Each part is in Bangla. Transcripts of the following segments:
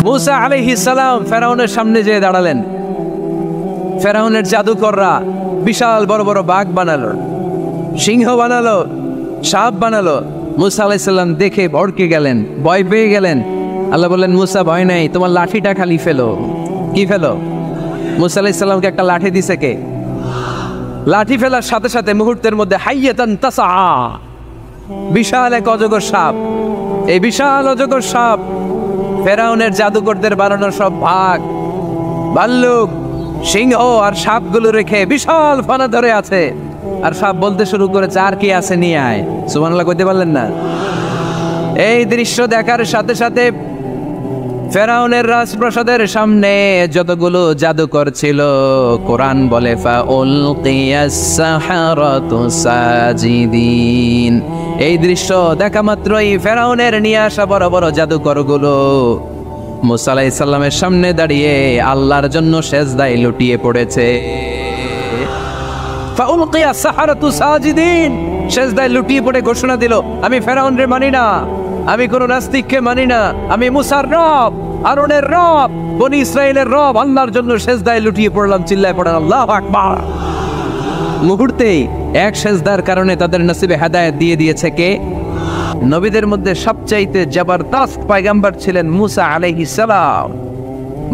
মুসা আলাইহিস সালাম ফেরাউনের সামনে যেয়ে দাঁড়ালেন। ফেরাউনের জাদুকররা বিশাল বড় বড় বাঘ বানালো, সিংহ বানালো, সাপ বানালো। মুসা আলাইহিস সালাম দেখে ভড়কে গেলেন, ভয় পেয়ে গেলেন। আল্লাহ বললেন, মুসা ভয় নাই, তোমার লাঠিটা খালি ফেলো। কি ফেলো? মুসা আলাইহিস সালামকে একটা লাঠি দিছে কে? লাঠি ফেলার সাথে সাথে মুহূর্তের মধ্যে হাইয়াতান তাসআ, বিশাল এক অজগর সাপ। এই বিশাল অজগর সাপ ফেরাউনের জাদুকরদের বানানো সব বাঘ, ভাল্লুক, সিংহ আর সাপগুলো রেখে বিশাল ফানা ধরে আছে। আর সাপ বলতে শুরু করেছে, আর কি আছে নিয়ে আয়। সুবহানাল্লাহ কইতে পারলেন না? এই দৃশ্য দেখার সাথে সাথে ফেরাউনের রাজপ্রাসাদের সামনে যতগুলো জাদুকর ছিল, কোরআন বলে ফাউলকিয়াস সাহারাতু সাজিদিন। এই দৃশ্য দেখা মাত্রই ফেরাউনের নিয়ে আসা বড় বড় জাদুকরগুলো মুসা আলাইহিস সালামের সামনে দাঁড়িয়ে আল্লাহর জন্য সেজদায় লুটিয়ে পড়েছে। ফাউলকিয়াস সাহারাতু সাজিদিন, সেজদায় লুটিয়ে পড়ে ঘোষণা দিল, আমি ফেরাউনরে মানি না, আমি কোন নাস্তিককে মানি না, আমি মুসার রব, হারুনের রব, বনি ইসরাইলের রব, আল্লাহর জন্য সেজদায় লুটিয়ে পড়লাম। চিল্লায় পড়েন আল্লাহু আকবার। মুহূর্তেই এক সেজদার কারণে তাদের নসিবে হেদায়েত দিয়ে দিয়েছে কে? নবীদের মধ্যে সবচাইতে জবরদস্ত পয়গম্বর ছিলেন মুসা আলাইহিস সালাম।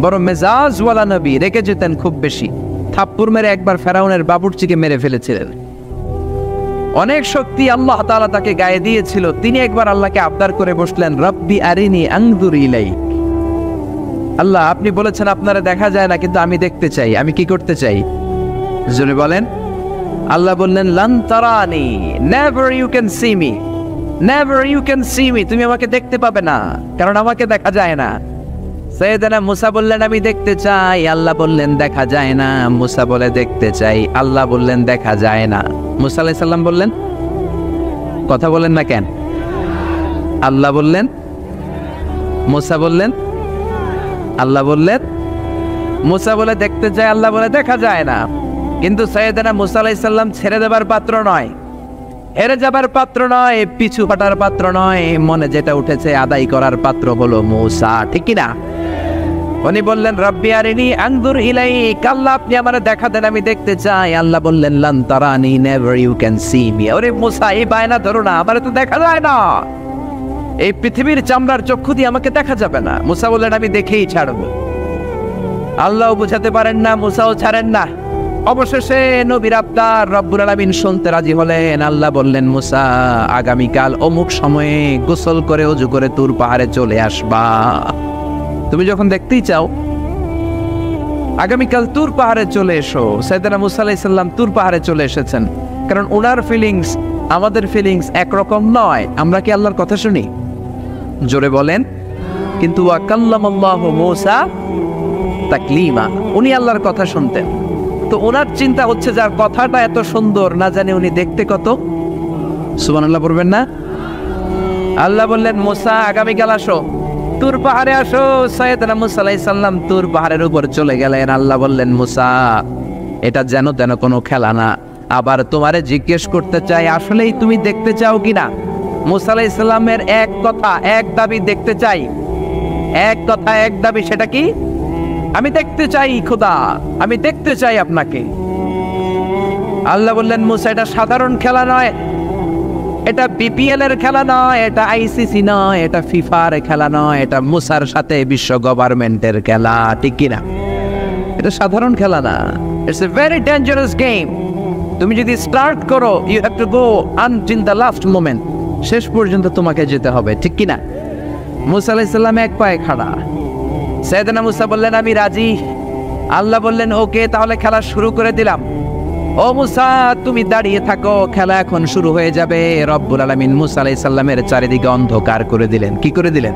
বড় মেজাজওয়ালা নবী, রেখে যেতেন খুব বেশি। থাপ্পড় মেরে একবার ফেরাউনের বাবুর্চিকে মেরে ফেলেছিলেন। অনেক শক্তি আল্লাহ তাআলা তাকে গায়ে দিয়েছিল। তিনি একবার আল্লাহকে আবদার করে বসলেন, রব্বি আরিনি আনজুর ইলাইক। আল্লাহ, আপনি বলেছেন আপনারা দেখা যায় না, কিন্তু আমি দেখতে চাই। আমি কি করতে চাই? জোরে বলেন। আল্লাহ বললেন, লান তারানি, never you can see me, never you can see me. তুমি আমাকে দেখতে পাবে না, কারণ আমাকে দেখা যায় না। সাইয়েদনা মুসা বললেন, আমি দেখতে চাই। আল্লাহ বললেন, দেখা যায় না। মুসা বলে, দেখতে চাই। আল্লাহ বললেন, দেখা যায় না। মুসা আলাইহিস সালাম বললেন, কথা বলেন না কেন? আল্লাহ বললেন, মুসা বললেন, আল্লাহ বললেন। মুসা বলে দেখতে চাই, আল্লাহ বলে দেখা যায় না। কিন্তু সাইয়েদনা মুসা আলাইহিস সালাম ছেড়ে দেবার পাত্র নয়, হেরে যাবার পাত্র নয়, পিছু হটার পাত্র নয়। মনে যেটা উঠেছে আদায় করার পাত্র হলো মুসা, ঠিক কি না? উনি বললেন, রব্বি আরিনি আনজুর ইলাইক। আল্লাহ, আপনি আমারে দেখা দেন, আমি দেখতে চাই। আল্লাহ বললেন, লান তারানি, never you can see me. ওরে মুসা, এই বায়না ধরো না, আমারে তো দেখা যায় না। এই পৃথিবীর চামড়ার চক্ষু দিয়ে আমাকে দেখা যাবে না। মুসা বললেন, আমি দেখেই ছাড়বো। আল্লাহও বুঝাতে পারেন না, মুসাও ছাড়েন না। অবশেষে নবীর আবদার রব্বুল আলামিন শুনতে রাজি হলেন। আল্লাহ বললেন, মুসা, আগামীকাল অমুক সময়ে গোসল করে ওযু করে তুর পাহাড়ে চলে আসবা। তুমি যখন দেখতেই চাও, আগামীকাল তুর পাহাড়ে চলে এসো। সাইয়েদনা মুসা আলাইহিস সালাম তুর পাহাড়ে চলে এসেছেন, কারণ ওনার ফিলিংস আমাদের ফিলিংস একরকম নয়। আমরা কি আল্লাহর কথা শুনি? জোরে বলেন। কিন্তু ওয়া কাল্লামাল্লাহু মুসা তাকলিমা, উনি আল্লাহর কথা শুনতেন। তো ওনার চিন্তা হচ্ছে, যার কথাটা এত সুন্দর, না জানি উনি দেখতে কত। সুবহানাল্লাহ বলবেন না? আল্লাহ বললেন, মুসা, আগামীকাল আসো, তুর পাহাড়ে আসো। সাইয়েদনা মুসা আলাইহিস সালাম তুর পাহাড়ের উপর চলে গেলেন। আল্লাহ বললেন, মুসা, এটা যেন তেন কোনো খেলা না। আবার তোমারে জিজ্ঞেস করতে চাই, আসলেই তুমি দেখতে চাও কিনা? মুসা আলাইহিস সালামের এক কথা এক দাবি, দেখতে চাই। এক কথা এক দাবি, সেটা কি? আমি দেখতে চাই খোদা, আমি দেখতে চাই আপনাকে। আল্লাহ বললেন, মুসা, এটা সাধারণ খেলা নয়, এটা বিপিএল এর খেলা নয়, এটা আইসিসি নয়, এটা ফিফার খেলা নয়, এটা মুসার সাথে বিশ্ব গভর্নমেন্টের খেলা, ঠিক কিনা? এটা সাধারণ খেলা না। It's a very dangerous game. তুমি যদি স্টার্ট করো, you have to go until the last moment. শেষ পর্যন্ত তোমাকে যেতে হবে, ঠিক কিনা? মুসা আলাইহিস সালাম এক পায়ে খাড়া। সাইয়েদনা মুসা বললেন, আমি রাজি। আল্লাহ বললেন, ওকে, তাহলে খেলা শুরু করে দিলাম। ও মুসা, তুমি দাঁড়িয়ে থাকো, খেলা এখন শুরু হয়ে যাবে। রব্বুল আলামিন মুসা আলাইহিস সালামের চারিদিকে অন্ধকার করে দিলেন। কি করে দিলেন?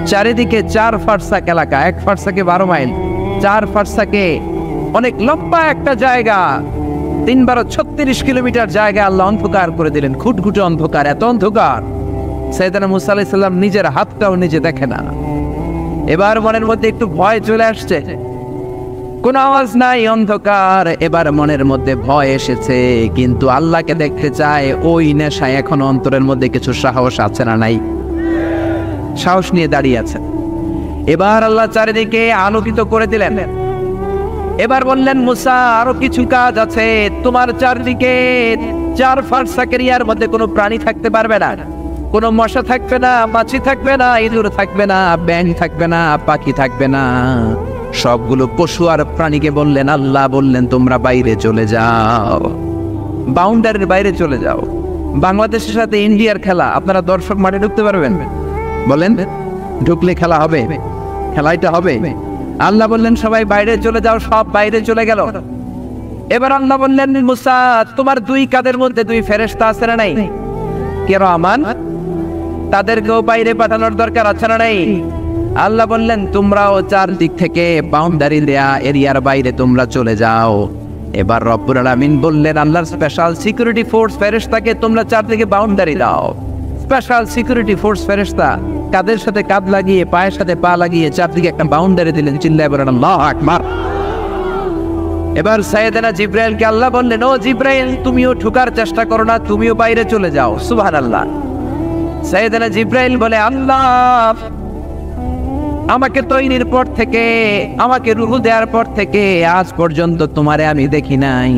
চারিদিকে 4 ফারসাক এলাকা, 1 ফারসাকে 12 মাইল, 4 ফারসাকে অনেক লম্বা একটা জায়গা, 3 × 36 কিলোমিটার জায়গা আল্লাহ অন্ধকার করে দিলেন। খুটখুটে অন্ধকার, এত অন্ধকার সাইয়েদনা মুসা আলাইহিস সালাম নিজের হাতটাও নিজে দেখে না। এবার মনের মধ্যে একটু ভয় চলে আসছে, কোন আওয়াজ নাই, অন্ধকার। এবার মনের মধ্যে ভয় এসেছে, কিন্তু আল্লাহকে দেখতে চায়। ওই নেশায় এখন অন্তরের মধ্যে কিছু সাহস আছে না নাই? সাহস নিয়ে দাঁড়িয়ে আছে। এবার আল্লাহ চারিদিকে আলোকিত করে দিলেন। এবার বললেন, মুসা আরো কিছু কাজ আছে, তোমার চারদিকে 4 ফারসাক এরিয়ার মধ্যে কোনো প্রাণী থাকতে পারবে না, কোনো মশা থাকবে না, মাছি থাকবে না, ইঁদুর থাকবে না, ব্যাঙ থাকবে না, পাখি থাকবে না। সবগুলো পশু আর প্রাণীকে বললেন, আল্লাহ বললেন তোমরা বাইরে চলে যাও, বাউন্ডারির বাইরে চলে যাও। বাংলাদেশের সাথে ইন্ডিয়ার খেলা, আপনারা দর্শক মাঠে ঢুকতে পারবেন? বলেন, ঢুকলে খেলা হবে? খেলাইটা হবে? আল্লাহ বললেন সবাই বাইরে চলে যাও, সব বাইরে চলে গেল। এবার আল্লাহ বললেন, মুসা তোমার 2 কাঁধের মধ্যে 2 ফেরেশতা আছে না নাই? কিরামান, তাদেরকেও বাইরে পাঠানোর দরকার আছে না নাই? আল্লাহ বললেন তোমরাও 4 দিক থেকে বাউন্ডারি দেয়া এরিয়ার বাইরে তোমরা চলে যাও। এবার রব্বুল আলামিন বললেন, আল্লাহর স্পেশাল সিকিউরিটি ফোর্স ফেরেশতাকে তোমরা 4 দিকে বাউন্ডারি দাও। স্পেশাল সিকিউরিটি ফোর্স ফেরেশতা কাদের সাথে কাঁধ লাগিয়ে, পায়ের সাথে পা লাগিয়ে 4 দিকে একটা বাউন্ডারি দিলেন। চিল্লায়ে বলেন আল্লাহু আকবার। এবার সাইয়েদনা জিব্রাইলকে আল্লাহ বললেন, ও জিব্রাইল তুমিও ঢোকার চেষ্টা করো না, তুমিও বাইরে চলে যাও। সুবহানাল্লাহ। সাইয়েদনা জিব্রাইল বলে, আল্লাহ আমাকে তৈরির পর থেকে, আমাকে রূহ দেওয়ার পর থেকে আজ পর্যন্ত তোমারে আমি দেখি নাই।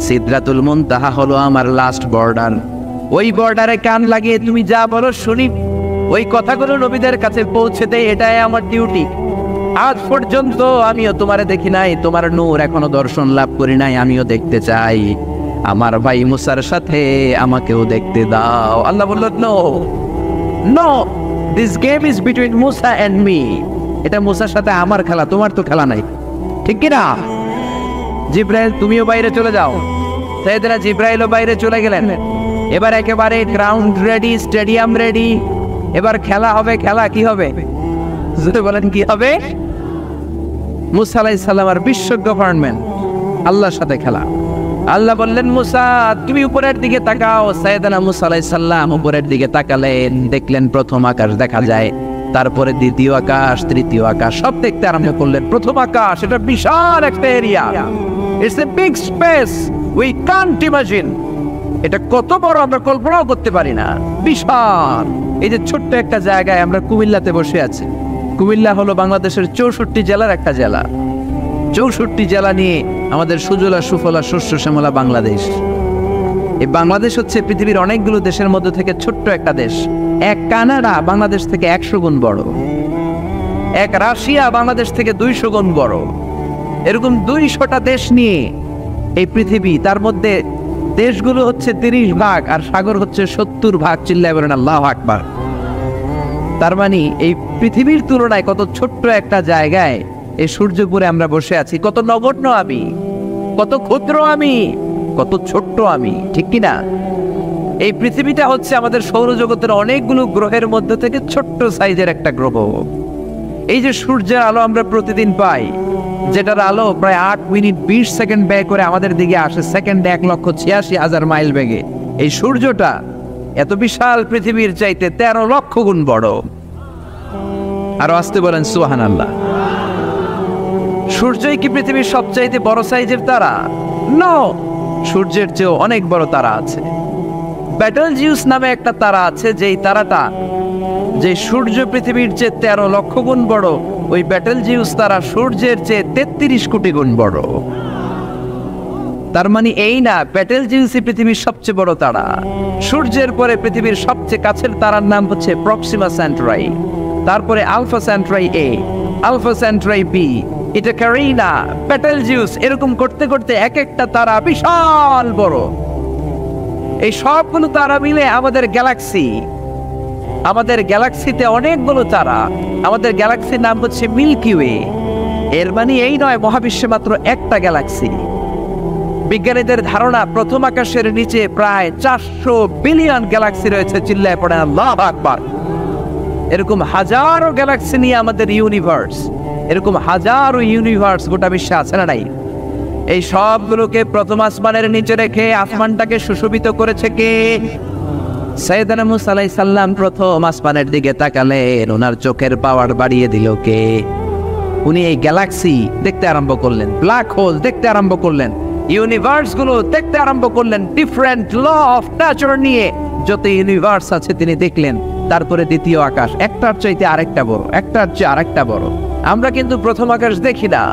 সিদরাতুল মুনতাহা হলো আমার লাস্ট বর্ডার। ওই বর্ডারে কান লাগিয়ে তুমি যা বলো শুনি, ওই কথাগুলো নবীদের কাছে পৌঁছে দেয়, এটাই আমার ডিউটি। আজ পর্যন্ত আমিও তোমারে দেখি নাই, তোমার নূর এখনো দর্শন লাভ করি নাই, আমিও দেখতে চাই। আমার ভাই মুসার সাথে আমাকেও দেখতে দাও। আল্লাহ বলল, no no, this game is between Musa and me. এটা মুসার সাথে আমার খেলা, তোমার তো খেলা নাই, ঠিক কি না? জিব্রাইল তুমিও বাইরে চলে যাও। সাইয়েদনা জিব্রাইলও বাইরে চলে গেলেন। এবার একেবারে গ্রাউন্ড রেডি, স্টেডিয়াম রেডি। এবার খেলা হবে। খেলা কি হবে? যদি বলেন কি হবে? মুসা আলাইহিস সালাম আর বিশ্ব গভর্নমেন্ট, আল্লাহর সাথে খেলা। আল্লাহ বললেন, মুসা তুমি উপরের দিকে তাকাও। সাইয়েদনা মুসা আলাইহিস সালাম উপরের দিকে তাকালেন, দেখলেন প্রথম আকাশ দেখা যায়, তারপরে দ্বিতীয় আকাশ, তৃতীয় আকাশ, সব দেখতে আরম্ভ করলেন। প্রথম আকাশ, এটা বিশাল একটা area, it's a big space, we can't imagine. এটা কত বড় আমরা কল্পনাও করতে পারি না, বিশাল। এই যে ছোট্ট একটা জায়গায় আমরা কুমিল্লাতে বসে আছি। কুমিল্লা হলো বাংলাদেশের 64 জেলার একটা জেলা। 64 জেলা নিয়ে আমাদের সুজলা সুফলা শস্য শ্যামলা বাংলাদেশ। এই বাংলাদেশ হচ্ছে পৃথিবীর অনেকগুলো দেশের মধ্যে থেকে ছোট্ট একটা দেশ। এক কানাডা বাংলাদেশ থেকে 100 গুণ বড়, এক রাশিয়া বাংলাদেশ থেকে 200 গুণ বড়। এরকম 200টা দেশ নিয়ে এই পৃথিবী, তার মধ্যে দেশগুলো হচ্ছে 30 ভাগ আর সাগর হচ্ছে 70 ভাগ। চিল্লায় বলেন আল্লাহু আকবার। তার মানে এই পৃথিবীর তুলনায় কত ছোট্ট একটা জায়গায় এই সূর্যপুরে আমরা বসে আছি। কত নগণ্য আমি, কত ক্ষুদ্র আমি, কত ছোট্ট আমি, ঠিক কিনা? এই পৃথিবীটা হচ্ছে আমাদের সৌরজগতের অনেকগুলো গ্রহের মধ্যে থেকে ছোট্ট সাইজের একটা গ্রহ। এই যে সূর্যের আলো আমরা প্রতিদিন পাই, যেটার আলো প্রায় 8 মিনিট 20 সেকেন্ড ব্যয় করে আমাদের দিকে আসে, সেকেন্ডে 1,86,000 মাইল বেগে। এই সূর্যটা এত বিশাল পৃথিবীর চাইতে 13 লক্ষ গুণ বড়। আরো আসতে বলেন সুবহানাল্লাহ। সূর্যই কি পৃথিবীর সবচাইতে বড় সাইজের তারা? নো, সূর্যের চেয়েও অনেক বড় তারা আছে। ব্যাটেলজিউস নামে একটা তারা আছে, যেই তারাটা, যে সূর্য পৃথিবীর চেয়ে 13 লক্ষ গুণ বড়, ওই ব্যাটেলজিউস তারা সূর্যের চেয়ে 33 কোটি গুণ বড়। তার মানে এই না ব্যাটেলজিউসই পৃথিবীর সবচেয়ে বড় তারা। সূর্যের পরে পৃথিবীর সবচেয়ে কাছের তারার নাম হচ্ছে প্রক্সিমা সেন্টরাই, তারপরে আলফা সেন্টরাই এ, আলফা সেন্টরাই বি, এটা ক্যারিনা, ব্যাটেলজিউস, এরকম করতে করতে এক একটা তারা বিশাল বড়। এই সবগুলো তারা মিলে আমাদের গ্যালাক্সি। আমাদের গ্যালাক্সিতে অনেকগুলো তারা। আমাদের গ্যালাক্সির নাম হচ্ছে মিল্কি ওয়ে। এর মানে এই নয় মহাবিশ্বে মাত্র একটা গ্যালাক্সি। বিজ্ঞানীদের ধারণা প্রথম আকাশের নিচে প্রায় 400 বিলিয়ন গ্যালাক্সি রয়েছে। চিল্লায় পড়েন আল্লাহু আকবার। এরকম হাজারো গ্যালাক্সি নিয়ে আমাদের ইউনিভার্স, এরকম হাজারো ইউনিভার্স গোটা বিশ্বে আছে না নাই? এই সবগুলোকে প্রথম আসমানের নিচে রেখে আসমানটাকে সুশোভিত করেছে কে? সাইয়েদনা মুসা আলাইহিস সালাম প্রথম আসমানের দিকে তাকালেন, ওনার চোখের পাওয়ার বাড়িয়ে দিল কে? উনি এই গ্যালাক্সি দেখতে আরম্ভ করলেন, ব্ল্যাক হোল দেখতে আরম্ভ করলেন, ইউনিভার্স গুলো দেখতে আরম্ভ করলেন। ডিফারেন্ট ল অফ নেচার নিয়ে যত ইউনিভার্স আছে তিনি দেখলেন। তারপরে দ্বিতীয় আকাশ, একটার চাইতে আরেকটা বড়, একটার চেয়ে আরেকটা বড়। আমরা কিন্তু প্রথম আকাশ দেখি না।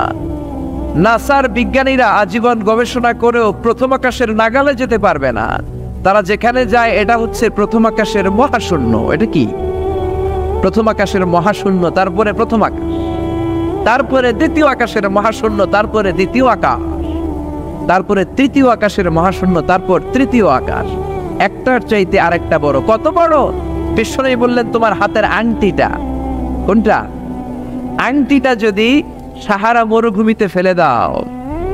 নাসার বিজ্ঞানীরা আজীবন গবেষণা করেও প্রথম আকাশের নাগালে যেতে পারবে না। তারা যেখানে যায় এটা হচ্ছে প্রথম আকাশের মহাশূন্য। এটা কি? প্রথম আকাশের মহাশূন্য, তারপরে প্রথম আকাশ, তারপরে দ্বিতীয় আকাশের মহাশূন্য, তারপরে দ্বিতীয় আকাশ, তারপরে তৃতীয় আকাশের মহাশূন্য, তারপর তৃতীয় আকাশ। একটার চাইতে আরেকটা বড়। কত বড়? বিশ্বনবী বললেন তোমার হাতের আংটিটা। কোনটা? আংটিটা যদি সাহারা মরুভূমিতে ফেলে দাও,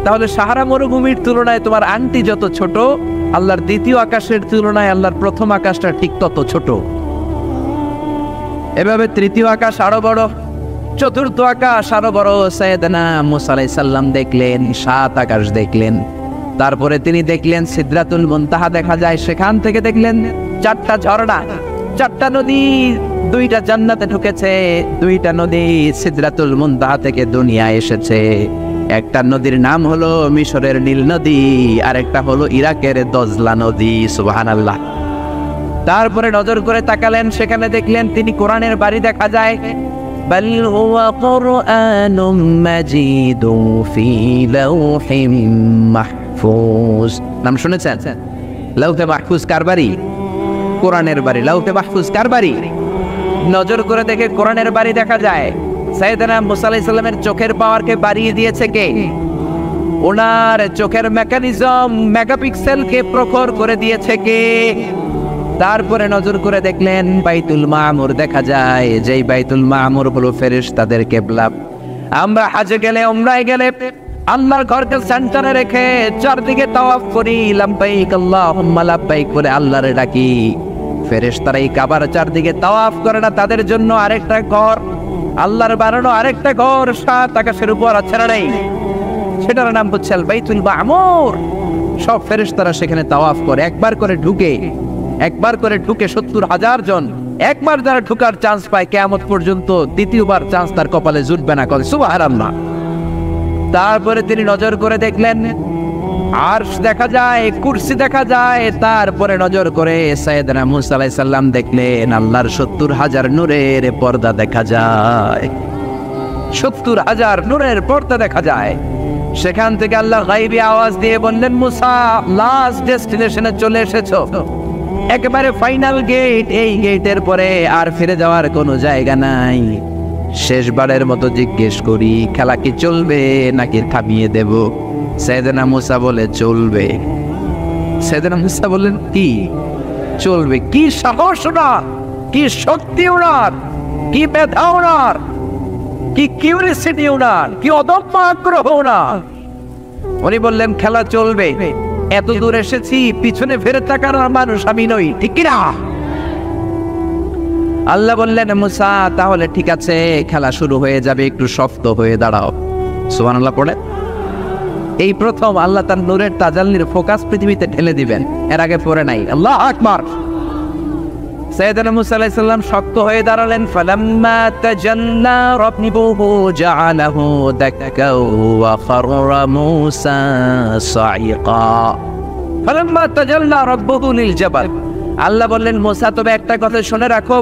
তাহলে সাহারা মরুভূমির তুলনায় তোমার আংটি যত ছোট, আল্লাহর দ্বিতীয় আকাশের তুলনায় আল্লাহর প্রথম আকাশটা ঠিক তত ছোট। এভাবে তৃতীয় আকাশ আরো বড়, চতুর্থ আকাশ আরো বড়। সাইয়েদনা মুসা আলাইহিস সালাম দেখলেন, 7 আকাশ দেখলেন। তারপরে তিনি দেখলেন সিদরাতুল মুনতাহা দেখা যায়, সেখান থেকে দেখলেন 4টা ঝর্ণা, 4টা নদী। 2টা জান্নাতে ঢুকেছে, 2টা নদী সিদরাতুল মুনতাহা থেকে দুনিয়ায় এসেছে। একটা নদীর নাম হলো মিশরের নীল নদী, আর একটা হলো ইরাকের দজলা নদী। সুবহানাল্লাহ। তারপরে নজর করে তাকালেন, সেখানে দেখলেন তিনি কোরআনের বাড়ি দেখা যায়। বাল হুয়া কুরআনুম মাজিদুন ফি লাওহিম মাহফুজ। নাম শুনেছেন? লাওহে মাহফুজ কার বাড়ি? কোরআনের বাড়ি। লাওহে মাহফুজ কার বাড়ি? নজর করে দেখে কোরআনের বাড়ি দেখা যায়। সাইয়েদনা মুসা আলাইহিস সালামের চোখের পাওয়ারকে বাড়িয়ে দিয়েছে কে? ওনার চোখের মেকানিজম, মেগাপিক্সেলকে প্রখর করে দিয়েছে কে? তারপরে নজর করে দেখলেন বাইতুল মামুর দেখা যায়, যেই বাইতুল মামুর হলো ফেরেশতাদের কিবলা। আমরা হজে গেলে, উমরায় গেলে আল্লাহর ঘরকে সেন্টারে রেখে চারদিকে তাওয়াফ করি, লাব্বাইক আল্লাহুম্মা লাব্বাইক বলে আল্লাহরে ডাকি। ফেরেশতারা এই কাবার চারদিকে তাওয়াফ করে না, তাদের জন্য আরেকটা ঘর, আল্লাহর বানানো আরেকটা ঘর 7 আকাশের উপর আছে না নাই? সেটার নাম হচ্ছে আল বাইতুল মামুর। সব ফেরেশতারা সেখানে তাওয়াফ করে, একবার করে ঢুকে 70,000 জন। একবার যারা ঢুকার চান্স পায়, কিয়ামত পর্যন্ত দ্বিতীয়বার চান্স তার কপালে জুটবে না। কয় সুবহানাল্লাহ। তারপরে তিনি নজর করে দেখলেন আরশ দেখা যায়, কুরসি দেখা যায়। তারপরে নজর করে সাইয়েদনা মুসা আলাইহিস সালাম দেখলেন আল্লাহর 70,000 নূরের পর্দা দেখা যায়। 70,000 নূরের পর্দা দেখা যায়। সেখান থেকে আল্লাহ গায়বী আওয়াজ দিয়ে বললেন, মুসা লাস্ট ডেস্টিনেশনে চলে এসেছো, একেবারে ফাইনাল গেট। এই গেটের পরে আর ফিরে যাওয়ার কোনো জায়গা নাই। শেষবারের মতো জিজ্ঞেস করি, খেলা কি চলবে নাকি থামিয়ে দেব? সাইয়েদনা মুসা বলে চলবে। সাইয়েদনা মুসা বললেন কি চলবে? কি সাহস ওনার, কি শক্তি ওনার, কি মেধা ওনার, কি কিউরিসিটি ওনার, কি অদম্য আগ্রহ ওনার। উনি বললেন খেলা চলবে। এত দূর এসেছি, পিছনে ফিরে তাকানোর মানুষ আমি নই, ঠিক কিনা? আল্লাহ বললেন মুসা তাহলে ঠিক আছে, খেলা শুরু হয়ে যাবে, একটু শক্ত হয়ে দাঁড়াও। সুবহানাল্লাহ পড়ে। এই প্রথম আল্লাহ তার নূরের তাজাল্লির ফোকাস পৃথিবীতে ঢেলে দিবেন, এর আগে পড়ে নাই। আল্লাহু আকবার। সাইয়েদনা মুসা আলাইহিস সালাম শক্ত হয়ে দাঁড়ালেন। ফালাম্মা তাজাল্লা রাব্বুহু জাআলাহু দাক্কা ওয়া খাররা মুসা সাইকা। ফালাম্মা তাজাল্লা রাব্বুহু লিল জাবাল। আল্লাহ বললেন মুসা তবে একটা কথা শুনে রাখো,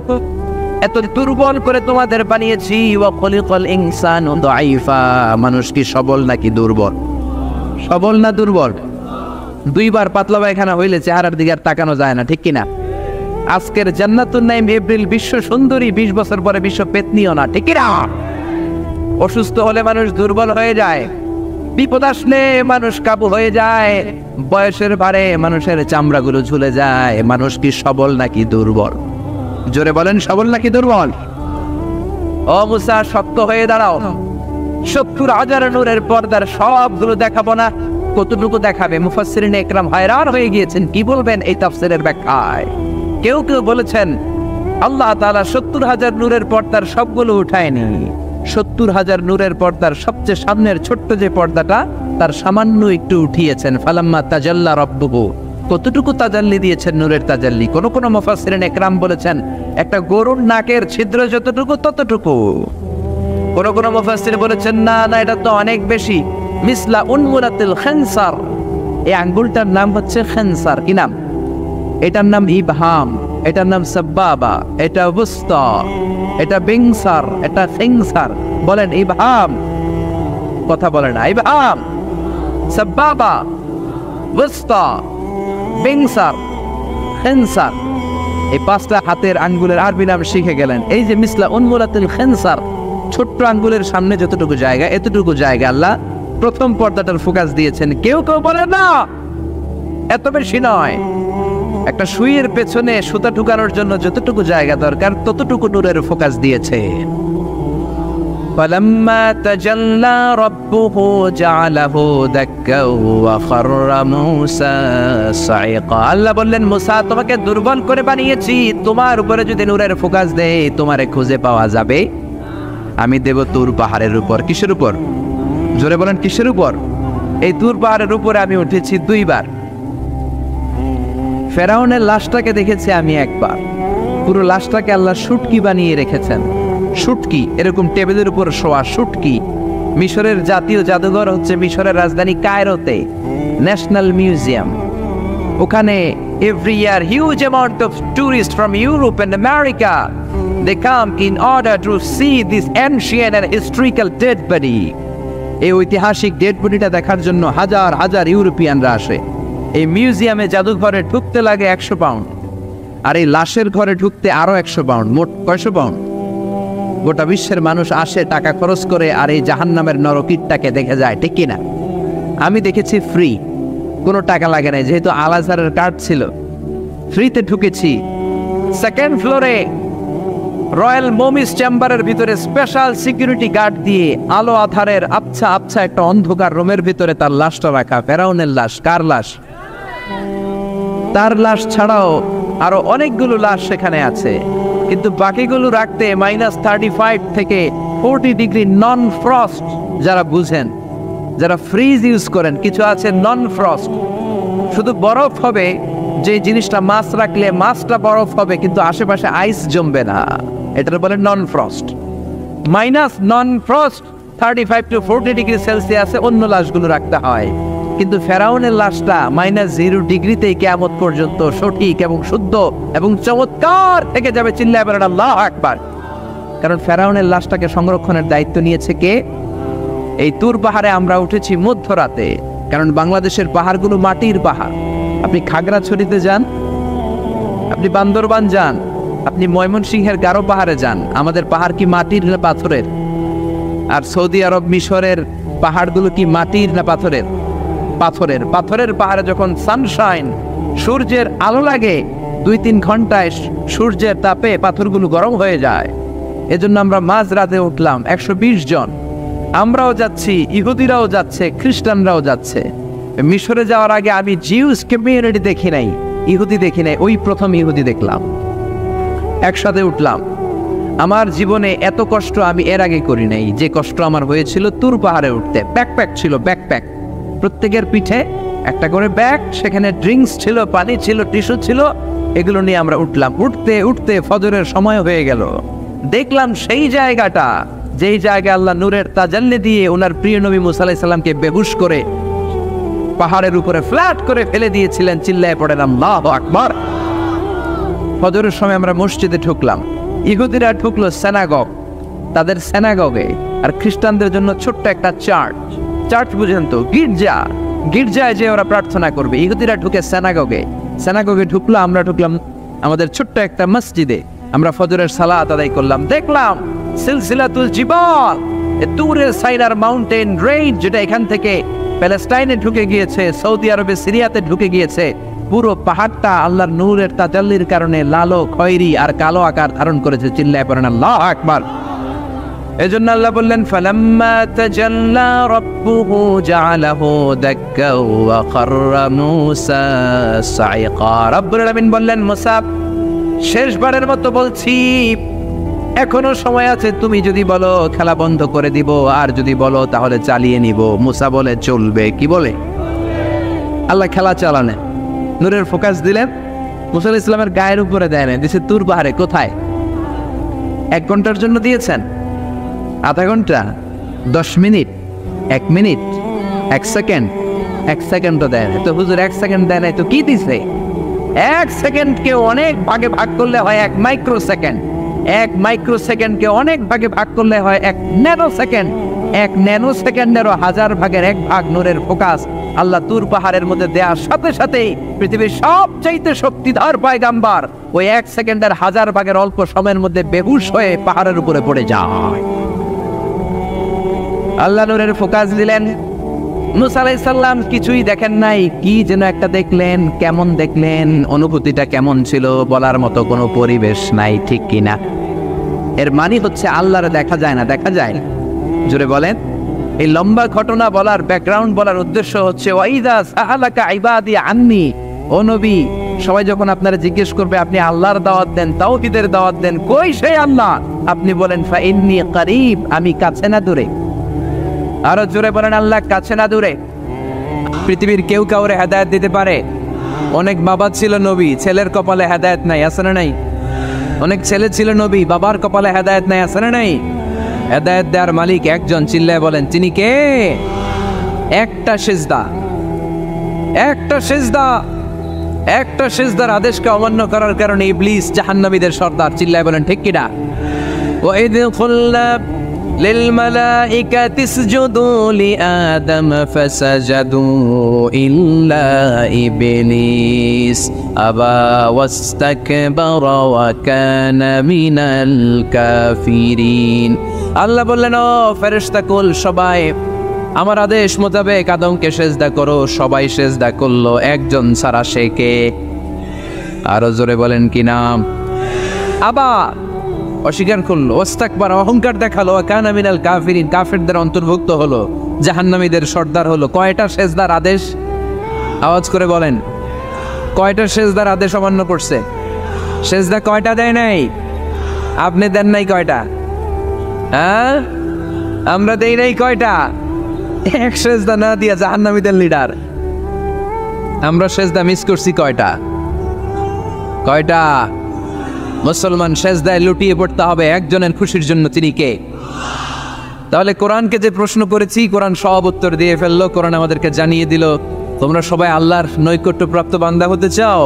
এত দুর্বল করে তোমাদের বানিয়েছি। ওয়া খলিকাল ইনসানু দাঈফা। মানুষ কি সবল নাকি দুর্বল? সবল না দুর্বল? 2বার পাতলা পায়খানা হইলে চেহারার দিকে আর তাকানো যায় না, ঠিক কিনা? আজকের জান্নাতুন নাইম এপ্রিল বিশ্ব সুন্দরী, 20 বছর পরে বিশ্ব পেতনিও না, ঠিক কিনা? অসুস্থ হলে মানুষ দুর্বল হয়ে যায়, বিপদ আসলে মানুষ কাবু হয়ে যায়, বয়সের ভারে মানুষের চামড়াগুলো ঝুলে যায়। মানুষ কি সবল নাকি দুর্বল? জোরে বলেন, সবল নাকি দুর্বল? ও মুসা শক্ত হয়ে দাঁড়াও। 70,000 নূরের পর্দার সবগুলো দেখাবো না, কতটুকু দেখাবে? মুফাসসিরিনে ইকরাম হায়রান হয়ে গিয়েছেন, কি বলবেন এই তাফসীরের ব্যাখ্যায়। কেউ কেউ বলেছেন আল্লাহ তাআলা 70,000 নূরের পর্দার সবগুলো উঠায়নি। 70,000 নূরের পর্দার সবচেয়ে সামনের ছোট্ট যে পর্দাটা, তার সামান্য একটু উঠিয়েছেন। ফালাম্মা তাজাল্লা রাব্বুহু। কতটুকু তাজাল্লি দিয়েছেন নূরের তাজাল্লি? কোন কোন মুফাসসিরিনে ইকরাম বলেছেন একটা গরুর নাকের ছিদ্র যতটুকু ততটুকু। কোন কোন মুফাসসির বলেছেন না না, এটা তো অনেক বেশি। মিসলা উনমুরাতিল খানসার। এই আঙ্গুলটার নাম হচ্ছে খানসার। কি নাম? এটার নাম ইবহাম, এটার নাম সাব্বাবা, এটা বুস্তা, এটা বিংসার, এটা সিংসার। বলেন ইবহাম, কথা বলেন না, ইবহাম, সাব্বাবা, বুস্তা, বিংসার, খিনসার। এই 5টা হাতের আঙ্গুলের আরবি নাম শিখে গেলেন। এই যে মিসলা উনমুলাতুল খিনসার, ছোট্ট আঙ্গুলের সামনে যতটুকু জায়গা, এতটুকু জায়গা আল্লাহ প্রথম পর্দাটার ফোকাস দিয়েছেন। কেউ কেউ বলে না এত বেশি নয়, একটা সুইয়ের পেছনে সুতা ঢুকানোর জন্য যতটুকু জায়গা দরকার ততটুকু নূরের ফোকাস দিয়েছে। فَلَمَّا تَجَلَّى رَبُّهُ جَعَلَهُ دَكًّا وَخَرَّ مُوسَى صَعِقًا। আল্লাহ বললেন, মুসা তোমাকে দুর্বল করে বানিয়েছি, তোমার উপরে যদি নূরের ফোকাস দেই তোমারে খুঁজে পাওয়া যাবে। আমি দেব তুর পাহাড়ের উপর। কিসের উপর? জোরে বলেন, কিসের উপর? এই তুর পাহাড়ের উপরে আমি উঠেছি 2 বার। ফেরাউনের লাশটাকে দেখেছি আমি একবার। পুরো লাশটাকে আল্লাহ শুটকি বানিয়ে রেখেছেন। শুটকি, এরকম টেবিলের উপর শোয়া শুটকি। মিশরের জাতীয় জাদুঘর হচ্ছে মিশরের রাজধানী কায়রোতে, ন্যাশনাল মিউজিয়াম। ওখানে every year huge amount of tourist from Europe and America they come in order to see this ancient and historical dead body. এই ঐতিহাসিক ডেড বডিটা দেখার জন্য হাজার হাজার ইউরোপিয়ানরা আসে। এই মিউজিয়ামে জাদুঘরে ঢুকতে লাগে 100 পাউন্ড, আর এই লাশের ঘরে ঢুকতে আরো 100 পাউন্ড, মোট 100 পাউন্ড। গোটা বিশ্বের মানুষ আসে টাকা খরচ করে আর এই জাহান্নামের নরকীটটাকে দেখে যায়, ঠিক কিনা? আমি দেখেছি ফ্রি, কোনো টাকা লাগে নাই, যেহেতু আল আজহারের কার্ড ছিল, ফ্রিতে ঢুকেছি। 2nd ফ্লোরে রয়্যাল মমিস চেম্বারের ভিতরে স্পেশাল সিকিউরিটি গার্ড দিয়ে আলো আধারের আবছা আবছা একটা অন্ধকার রুমের ভিতরে তার লাশটা রাখা। ফেরাউনের লাশ। কার লাশ? তার লাশ ছাড়াও আরো অনেকগুলো লাশ সেখানে আছে, কিন্তু বাকিগুলো রাখতে -35 থেকে 40 ডিগ্রি নন ফ্রস্ট। যারা বুঝেন, যারা ফ্রিজ ইউজ করেন, কিছু আছে নন ফ্রস্ট, শুধু বরফ হবে, যে জিনিসটা মাছ রাখলে মাছটা বরফ হবে কিন্তু আশেপাশে আইস জমবে না, এটার বলে non frost. Non frost 35 to 40 degree সেলসিয়াসে অন্য লাশগুলো রাখতে হয়, কিন্তু ফেরাউনের লাশটা -0 ডিগ্রিতেই কিয়ামত পর্যন্ত সঠিক এবং শুদ্ধ এবং চমৎকার থেকে যাবে। চিল্লায় বলেন আল্লাহু আকবার। কারণ ফেরাউনের লাশটাকে সংরক্ষণের দায়িত্ব নিয়েছে কে? এই তুর পাহাড়ে আমরা উঠেছি মধ্যরাতে, কারণ বাংলাদেশের পাহাড়গুলো মাটির পাহাড়। আপনি খাগড়াছড়িতে যান, আপনি বান্দরবান যান, আপনি ময়মনসিংহের গারো পাহাড়ে যান, আমাদের পাহাড় কি মাটির না পাথরের? আর সৌদি আরব মিশরের পাহাড়গুলো কি মাটির না পাথরের? পাথরের। পাথরের পাহাড়ে যখন সানশাইন, সূর্যের আলো লাগে, 2-3 ঘন্টায় সূর্যের তাপে পাথরগুলো গরম হয়ে যায়। এজন্য আমরা মাঝ রাতে উঠলাম 120 জন। আমরাও যাচ্ছি, ইহুদিরাও যাচ্ছে, খ্রিস্টানরাও যাচ্ছে। মিশরে যাওয়ার আগে আমি জিউস কমিউনিটি দেখি নাই, ইহুদি দেখি নাই, ওই প্রথম ইহুদি দেখলাম। একসাথে উঠলাম। আমার জীবনে এত কষ্ট আমি এর আগে করি নাই, যে কষ্ট আমার হয়েছিল তুর পাহাড়ে উঠতে। ব্যাকপ্যাক ছিল, ব্যাকপ্যাক, প্রত্যেকের পিঠে একটা করে ব্যাগ, সেখানে ড্রিঙ্কস ছিল, পানি ছিল, টিস্যু ছিল, এগুলো নিয়ে আমরা উঠলাম। উঠতে উঠতে ফজরের সময় হয়ে গেল। দেখলাম সেই জায়গাটা, যেই জায়গায় আল্লাহ নূরের তাজাল্লি দিয়ে ওনার প্রিয় নবী মুসা আলাইহিস সালামকে বেহুশ করে পাহাড়ের উপরে ফ্ল্যাট করে ফেলে দিয়েছিলেন। চিল্লায় পড়েন আল্লাহু আকবার। ফজরের সময় আমরা মসজিদে ঢুকলাম। ইহুদিরা ঢুকলো সিনাগগ, তাদের সিনাগগে, আর খ্রিস্টানদের জন্য ছোট্ট একটা চার্চ। চার্চ বুঝেন তো, গির্জা। গির্জায় যে ওরা প্রার্থনা করবে। ইহুদিরা ঢুকে সিনাগগে। সিনাগগে ঢুকলো, আমরা ঢুকলাম আমাদের ছোট্ট একটা মসজিদে। আমরা ফজরের সালাত আদায় করলাম। দেখলাম সিলসিলাতুল জিবাল, তুরের সাইনার মাউন্টেন রেঞ্জ, যেটা এখান থেকে প্যালেস্টাইনে ঢুকে গিয়েছে, সৌদি আরবে, সিরিয়াতে ঢুকে গিয়েছে। পুরো পাহাড়টা আল্লাহর নূরের তাজাল্লির কারণে লালো, খয়েরি আর কালো আকার ধারণ করেছে। চিল্লায় পড়েন আল্লাহু আকবার। এজন্য আল্লাহ বললেন, ফালাম্মা তাজাল্লা রাব্বুহু জাআলাহু দাক্কা ওয়া খাররা মূসা সাইকা। রব্বুল আলামিন বললেন, মুসা শেষবারের মতো বলছি, এখনো সময় আছে, তুমি যদি বলো খেলা বন্ধ করে দিব, আর যদি বলো তাহলে চালিয়ে নিব। মুসা বলে চলবে। কি বলে? আল্লাহ খেলা চালানে নূরের ফোকাস দিলেন। মুসা আলাইহিস সালামের গায়ের উপরে দেয় না, দিছে তুর পাহাড়ে। কোথায়? 1 ঘন্টার জন্য দিয়েছেন, আধা ঘন্টা, 10 মিনিট, 1 মিনিট, 1 সেকেন্ড, 1 সেকেন্ডও দেয় না। তো হুজুর 1 সেকেন্ড দেয় নাই তো কি দিছে? এক সেকেন্ডকে অনেক ভাগে ভাগ করলে হয় 1 মাইক্রো সেকেন্ড, 1 মাইক্রো সেকেন্ডকে অনেক ভাগে ভাগ করলে হয় 1 ন্যানো সেকেন্ড, 1 ন্যানো সেকেন্ডেরও 1000 ভাগের 1 ভাগ নূরের ফোকাস আল্লাহ তুর পাহাড়ের মধ্যে দেওয়ার সাথে সাথেই পৃথিবীর সবচাইতে শক্তিধর পয়গাম্বার ওই 1 সেকেন্ডের 1000 ভাগের অল্প সময়ের মধ্যে বেহুশ হয়ে পাহাড়ের উপরে পড়ে যায়। আল্লাহ নূরের ফোকাস দিলেন। মুসা আলাইহিস সালাম কিছুই দেখেন নাই, কি যেন একটা দেখলেন। কেমন দেখলেন, অনুভূতিটা কেমন ছিল বলার মতো কোনো পরিবেশ নাই, ঠিক কিনা? এর মানে হচ্ছে আল্লাহরে দেখা যায় না, দেখা যায় না। জোরে বলেন। এই লম্বা ঘটনা বলার, ব্যাকগ্রাউন্ড বলার উদ্দেশ্য হচ্ছে ওয়াইদা সাআলাকা ইবাদি আন্নি, ও নবী, সবাই যখন আপনারা জিজ্ঞেস করবে আপনি আল্লাহর দাওয়াত দেন, তাওহীদের দাওয়াত দেন, কই সেই আল্লাহ? আপনি বলেন ফা ইন্নী করিব, আমি কাছে না দূরে। আরো জোরে বলেন আল্লাহ কাছে না দূরে। পৃথিবীর কেউ কাউরে হেদায়েত দিতে পারে? অনেক বাবা ছিল নবী, ছেলের কপালে হেদায়েত নাই, আছে না নাই? অনেক ছেলে ছিল নবী, বাবার কপালে হেদায়েত নাই, আছে না নাই? হেদায়েত দেওয়ার মালিক একজন, চিল্লায় বলেন তিনি কে? একটা সিজদা, একটা সিজদা, একটা সিজদার আদেশকে অমান্য করার কারণে ইবলিস জাহান্নামীদের সর্দার, চিল্লায় বলেন ঠিক কিনা? وَإِذْ قُلْنَا لِلْمَلَائِكَةِ اسْجُدُوا لِآدَمَ فَسَجَدُوا إِلَّا إِبْلِيسَ أَبَى وَاسْتَكْبَرَ وَكَانَ مِنَ الْكَافِرِينَ। আল্লাহ বললেন, ও ফেরেশতাকুল সবাই আমার আদেশ মোতাবেক আদমকে সেজদা করো। সবাই সেজদা করলো, একজন ছাড়া, সে কে? আরো জোরে বলেন কি নাম? আবা, অস্বীকার করলো, ওয়াস্তাকবার, অহংকার দেখালো, কানা মিনাল কাফিরিন, কাফিরদের অন্তর্ভুক্ত হলো, জাহান্নামীদের সর্দার হলো। কয়টা সেজদার আদেশ? আওয়াজ করে বলেন, কয়টা সেজদার আদেশ অমান্য করছে? সেজদা কয়টা দেয় নাই? আপনি দেন নাই কয়টা? হ্যাঁ, আমরা দেই নাই কয়টা? এক সেজদা না দিয়া জাহান্নামীদের লিডার। আমরা সেজদা মিস করছি কয়টা? কয়টা? মুসলমান সেজদায় লুটিয়ে পড়তে হবে একজনের খুশির জন্য, তিনি কে? তাহলে কোরআনকে যে প্রশ্ন করেছি, কোরআন সব উত্তর দিয়ে ফেললো। কোরআন আমাদেরকে জানিয়ে দিল, তোমরা সবাই আল্লাহর নৈকট্যপ্রাপ্ত বান্দা হতে চাও?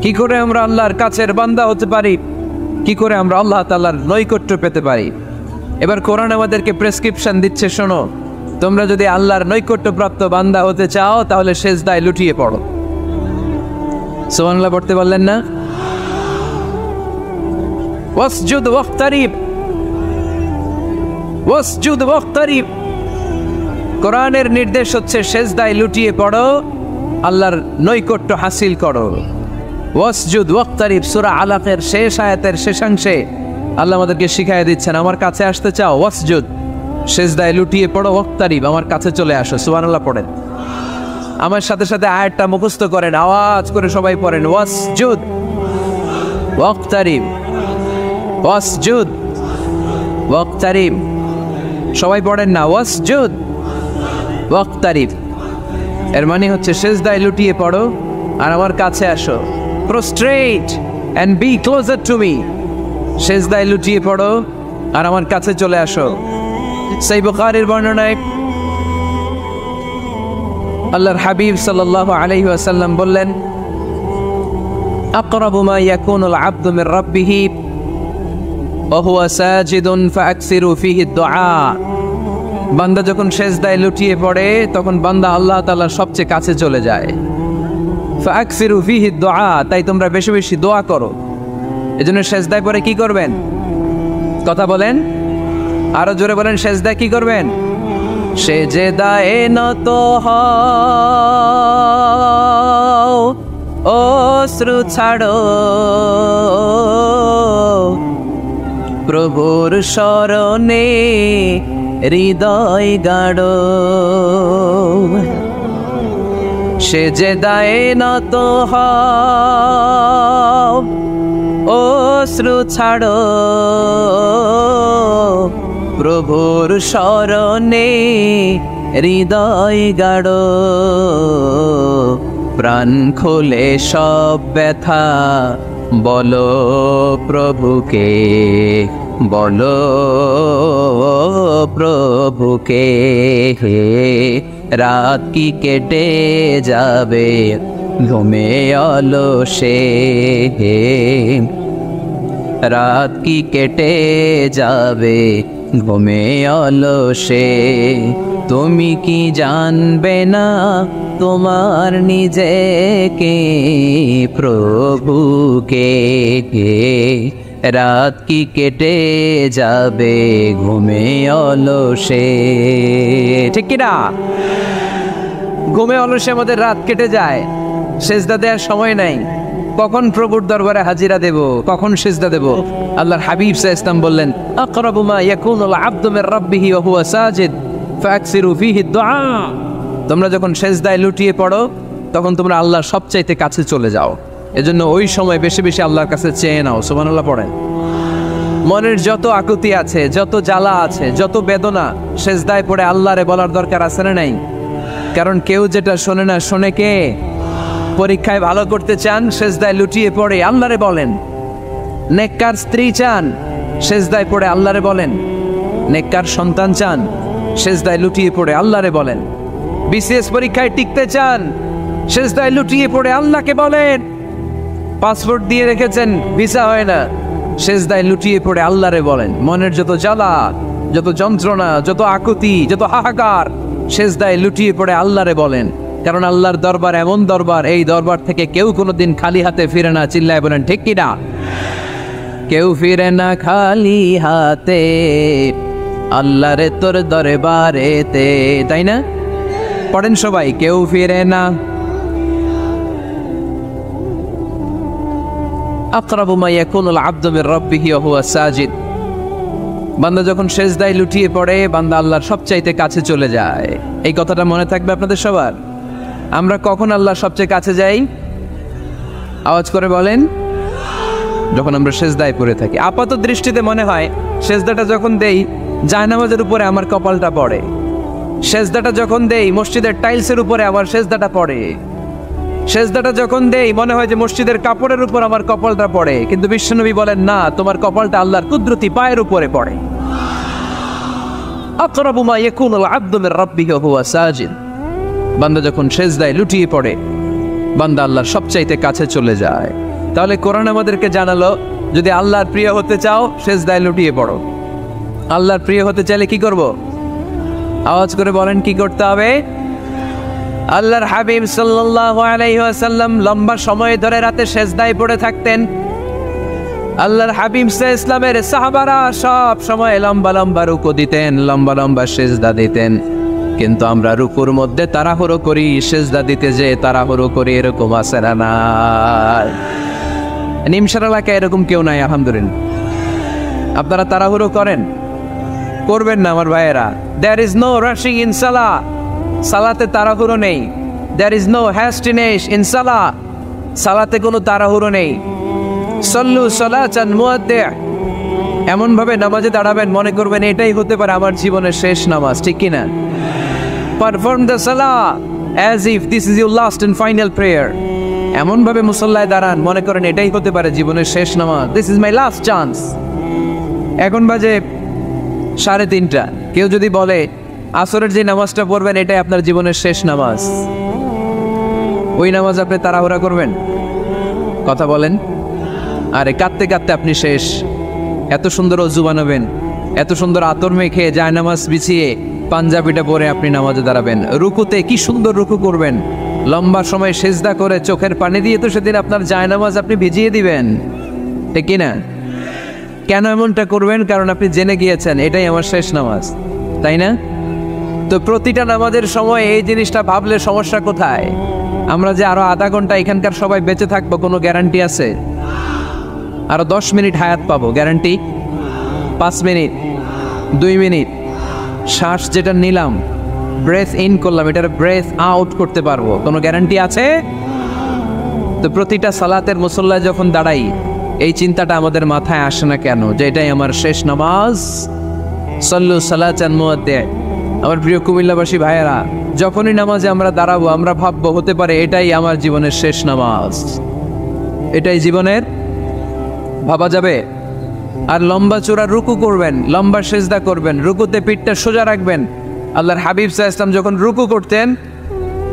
কি করে আমরা আল্লাহর কাছের বান্দা হতে পারি? কি করে আমরা আল্লাহ তাআলার নৈকট্য পেতে পারি? এবার কোরআন আমাদেরকে প্রেসক্রিপশন দিচ্ছে, শোনো, তোমরা যদি আল্লাহর নৈকট্যপ্রাপ্ত বান্দা হতে চাও তাহলে সেজদায় লুটিয়ে পড়ো। সুবহানাল্লাহ পড়তে পারলেন না? ওয়াসজুদ ওয়াক্তারিব, ওয়াসজুদ ওয়াক্তারিব। কোরআনের নির্দেশ হচ্ছে সেজদায় লুটিয়ে পড়ো, আল্লাহর নৈকট্য হাসিল করো। ওয়াসজুদ ওয়াক্তারিব, সূরা আলাকের শেষ আয়াতের শেষাংশে আল্লাহ আমাদেরকে শিখাইয়ে দিচ্ছেন, আমার কাছে আসতে চাও, ওয়াসজুদ, সেজদায় লুটিয়ে পড়ো, ওয়াক্তারিব, আমার কাছে চলে আসো। সুবহানাল্লাহ পড়েন। আমার সাথে সাথে আয়াতটা মুখস্থ করেন, আওয়াজ করে সবাই পড়েন, ওয়াসজুদ ওয়াক্তারিব, ওয়াসজুদ ওয়াক্তারিব। সবাই পড়েন না, ওয়াসজুদ ওয়াক্তারিব। এর মানে হচ্ছে সেজদায় লুটিয়ে পড়ো আর আমার কাছে আসো। Prostrate and be closer to me. সেজদায় লুটিয়ে পড়ো আর আমার কাছে চলে আসো। সহিহ বুখারীর বর্ণনায় আল্লাহর হাবিব সাল্লাল্লাহু আলাইহি ওয়াসাল্লাম বললেন, আকরাবু মা ইয়াকুনুল আবদু মির রাব্বিহি ওয়া হুয়া সাজিদুন ফাআকসিরু ফীহি দুআ। বান্দা যখন সেজদায় লুটিয়ে পড়ে তখন বান্দা আল্লাহ তাআলার সবচেয়ে কাছে চলে যায়। ফাআকসিরু ফীহি দুআ, তাই তোমরা বেশি বেশি দোয়া করো। এজন্য সেজদায় পড়ে কি করবেন? কথা বলেন, আরো জোরে বলেন, সেজদায় কি করবেন? সেজদায়ে নত হও, অশ্রু ছাড়ো, প্রভুর শরণে হৃদয় গাড়ো। সেজদায়ে নত হও, অশ্রু ছাড়ো, প্রভুর শরণে হৃদয় গাড়ো। প্রাণ খুলে সব ব্যথা বলো প্রভুকে, বলো প্রভুকে। রাত কি কেটে যাবে, ঘুমে অলসে, রাত কি কেটে যাবে ঘুমে অলসে। তুমি কি জানবে না তোমার নিজেকে প্রভুকে, রাত কি কেটে যাবে ঘুমে অলসে। ঠিক কিনা? ঘুমে অলসে আমাদের রাত কেটে যায়, সেজদা দেওয়ার সময় নাই। কখন প্রভুর দরবারে হাজিরা দেব, কখন সেজদা দেব? আল্লাহর হাবিব সাল্লাল্লাহু আলাইহি ওয়াসাল্লাম বললেন, আকরাবু মা ইয়াকুনুল আবদু মির রাব্বিহি ওয়া হুয়া সাজিদ ফাকসিরু ফীহি দুআ। তোমরা যখন সেজদায় লুটিয়ে পড়ো তখন তোমরা আল্লাহর সবচাইতে কাছে চলে যাও। এজন্য ওই সময় বেশি বেশি আল্লাহর কাছে চেয়ে নাও। সুবহানাল্লাহ পড়েন। মনের যত আকুতি আছে, যত জ্বালা আছে, যত বেদনা, সেজদায় পড়ে আল্লাহরে বলার দরকার আছে না নাই? কারণ কেউ যেটা শোনে না, শোনে কে? পরীক্ষায় ভালো করতে চান, সেজদায় লুটিয়ে পড়ে আল্লাহরে বলেন। নেককার স্ত্রী চান, সেজদায় পড়ে আল্লাহরে বলেন। নেককার সন্তান চান, সেজদায় লুটিয়ে পড়ে আল্লাহরে বলেন। বিসিএস পরীক্ষায় টিকতে চান, সেজদায় লুটিয়ে পড়ে আল্লাহকে বলেন। পাসপোর্ট দিয়ে রেখেছেন, ভিসা হয় না, সেজদায় লুটিয়ে পড়ে আল্লাহরে বলেন। মনের যত জ্বালা, যত যন্ত্রণা, যত আকুতি, যত হাহাকার, সেজদায় লুটিয়ে পড়ে আল্লাহরে বলেন। কারণ আল্লাহর দরবার এমন দরবার, এই দরবার থেকে কেউ কোনোদিন খালি হাতে ফিরে না। চিল্লায় বলেন ঠিক কিনা? কেউ ফিরে না খালি হাতে আল্লাহরে তোর দরবারেতে, তাই না? পড়েন সবাই, কেউ ফিরে না। আকরাবু মা ইয়াকুনুল আবদু মির রাব্বিহি ওয়া হুয়া সাজিদ। বান্দা যখন সেজদায় লুটিয়ে পড়ে, বান্দা আল্লাহর সবচাইতে কাছে চলে যায়। এই কথাটা মনে থাকবে আপনাদের সবার। আমরা কখন আল্লাহর সবচেয়ে কাছে যাই? আওয়াজ করে বলেন। যখন আমরা সেজদায় পড়ে থাকি। আপাত দৃষ্টিতে মনে হয় সেজদাটা যখন দেই জায়নামাজের উপরে আমার কপালটা পড়ে, সেজদাটা যখন দেই মসজিদের টাইলসের উপরে আমার সেজদাটা পড়ে, সেজদাটা যখন দেই মনে হয় যে মসজিদের কাপড়ের উপর আমার কপালটা পড়ে। কিন্তু বিশ্বনবী বলেন, না, তোমার কপালটা আল্লাহর কুদরতি পায়ের উপরে পড়ে। আকরাবু মা ইয়াকুনুল আবদু মির রাব্বিহি ওয়া হুয়া সাজিদ। বান্দা যখন সেজদায় লুটিয়ে পড়ে, বান্দা আল্লাহর সবচাইতে কাছে চলে যায়। তাহলে কোরআন আমাদেরকে জানালো, যদি আল্লাহর প্রিয় হতে চাও সেজদায় লুটিয়ে পড়ো। আল্লাহর প্রিয় হতে চাইলে কি করব? আওয়াজ করে বলেন, কি করতে হবে? আল্লাহর হাবিব সাল্লাল্লাহু আলাইহি ওয়াসাল্লাম লম্বা সময় ধরে রাতে সেজদায় পড়ে থাকতেন। আল্লাহর হাবিব সাল্লাল্লাহু আলাইহি ওয়াসাল্লামের সাহাবারা সব সময় লম্বা লম্বা রুকু দিতেন, লম্বা লম্বা সেজদা দিতেন। কিন্তু আমরা রুকুর মধ্যে তাড়াহুড়ো করি, সেজদা দিতে যে তাড়াহুড়ো করি, এরকম আছে না? নাই। নিমসার এলাকায় এরকম কেউ নাই আলহামদুলিল্লাহ। আপনারা তাড়াহুড়ো করেন? করবেন না আমার ভাইয়েরা। There is no rushing in salah. সালাতে তাড়াহুড়ো নেই। There is no hastiness in salah. সালাতে কোনো তাড়াহুড়ো নেই। সল্লু সালাতান মুআদ্দি'। এমন ভাবে নামাজে দাঁড়াবেন মনে করবেন এটাই হতে পারে আমার জীবনের শেষ নামাজ, ঠিক কি না? Perform the salah as if this is your last and final prayer. এমন ভাবে মুসল্লায় দাঁড়ান মনে করেন এটাই হতে পারে জীবনের শেষ নামাজ। This is my last chance. এখন বাজে 3:30। কেউ যদি বলে আসরের যে নামাজটা পড়বেন এটাই আপনার জীবনের শেষ নামাজ, ওই নামাজ আপনি তাড়াহুড়া করবেন? কথা বলেন। আরে কাঁদতে কাঁদতে আপনি শেষ। এত সুন্দর ওযু বানাবেন, এত সুন্দর আতর মেখে জায়নামাজ বিছিয়ে পাঞ্জাবিটা পরে আপনি নামাজে দাঁড়াবেন। রুকুতে কি সুন্দর রুকু করবেন, লম্বা সময় সেজদা করে চোখের পানি দিয়ে তো সেদিন আপনার জায়নামাজ আপনি ভিজিয়ে দিবেন, ঠিক কিনা? কেন এমনটা করবেন? কারণ আপনি জেনে গিয়েছেন এটাই আমার শেষ নামাজ, তাই না? তো প্রতিটা নামাজের সময় এই জিনিসটা ভাবলে সমস্যা কোথায়? আমরা যে আরো আধা ঘন্টা এখানকার সবাই বেঁচে থাকবো কোনো গ্যারান্টি আছে? আরো 10 মিনিট হায়াত পাবো, গ্যারান্টি? 5 মিনিট, 2 মিনিট, শ্বাস যেটা নিলাম, ব্রেথ ইন করলাম, এটার ব্রেথ আউট করতে পারবো, কোনো গ্যারান্টি আছে? তো প্রতিটা সালাতের মুসল্লায় যখন দাঁড়াই এই চিন্তাটা আমাদের মাথায় আসে না কেন যে এটাই আমার শেষ নামাজ? সল্লু সালাতান মুআদ্দি'। আমার প্রিয় কুমিল্লাবাসী ভাইয়েরা, যখনই নামাজে আমরা দাঁড়াবো আমরা ভাববো হতে পারে এটাই আমার জীবনের শেষ নামাজ, এটাই জীবনের, ভাবা যাবে? আর লম্বা চূড়া রুকু করবেন, লম্বা সেজদা করবেন, রুকুতে পিঠটা সোজা রাখবেন। আল্লাহর হাবিব সাল্লাল্লাহু আলাইহি ওয়াসাল্লাম যখন রুকু করতেন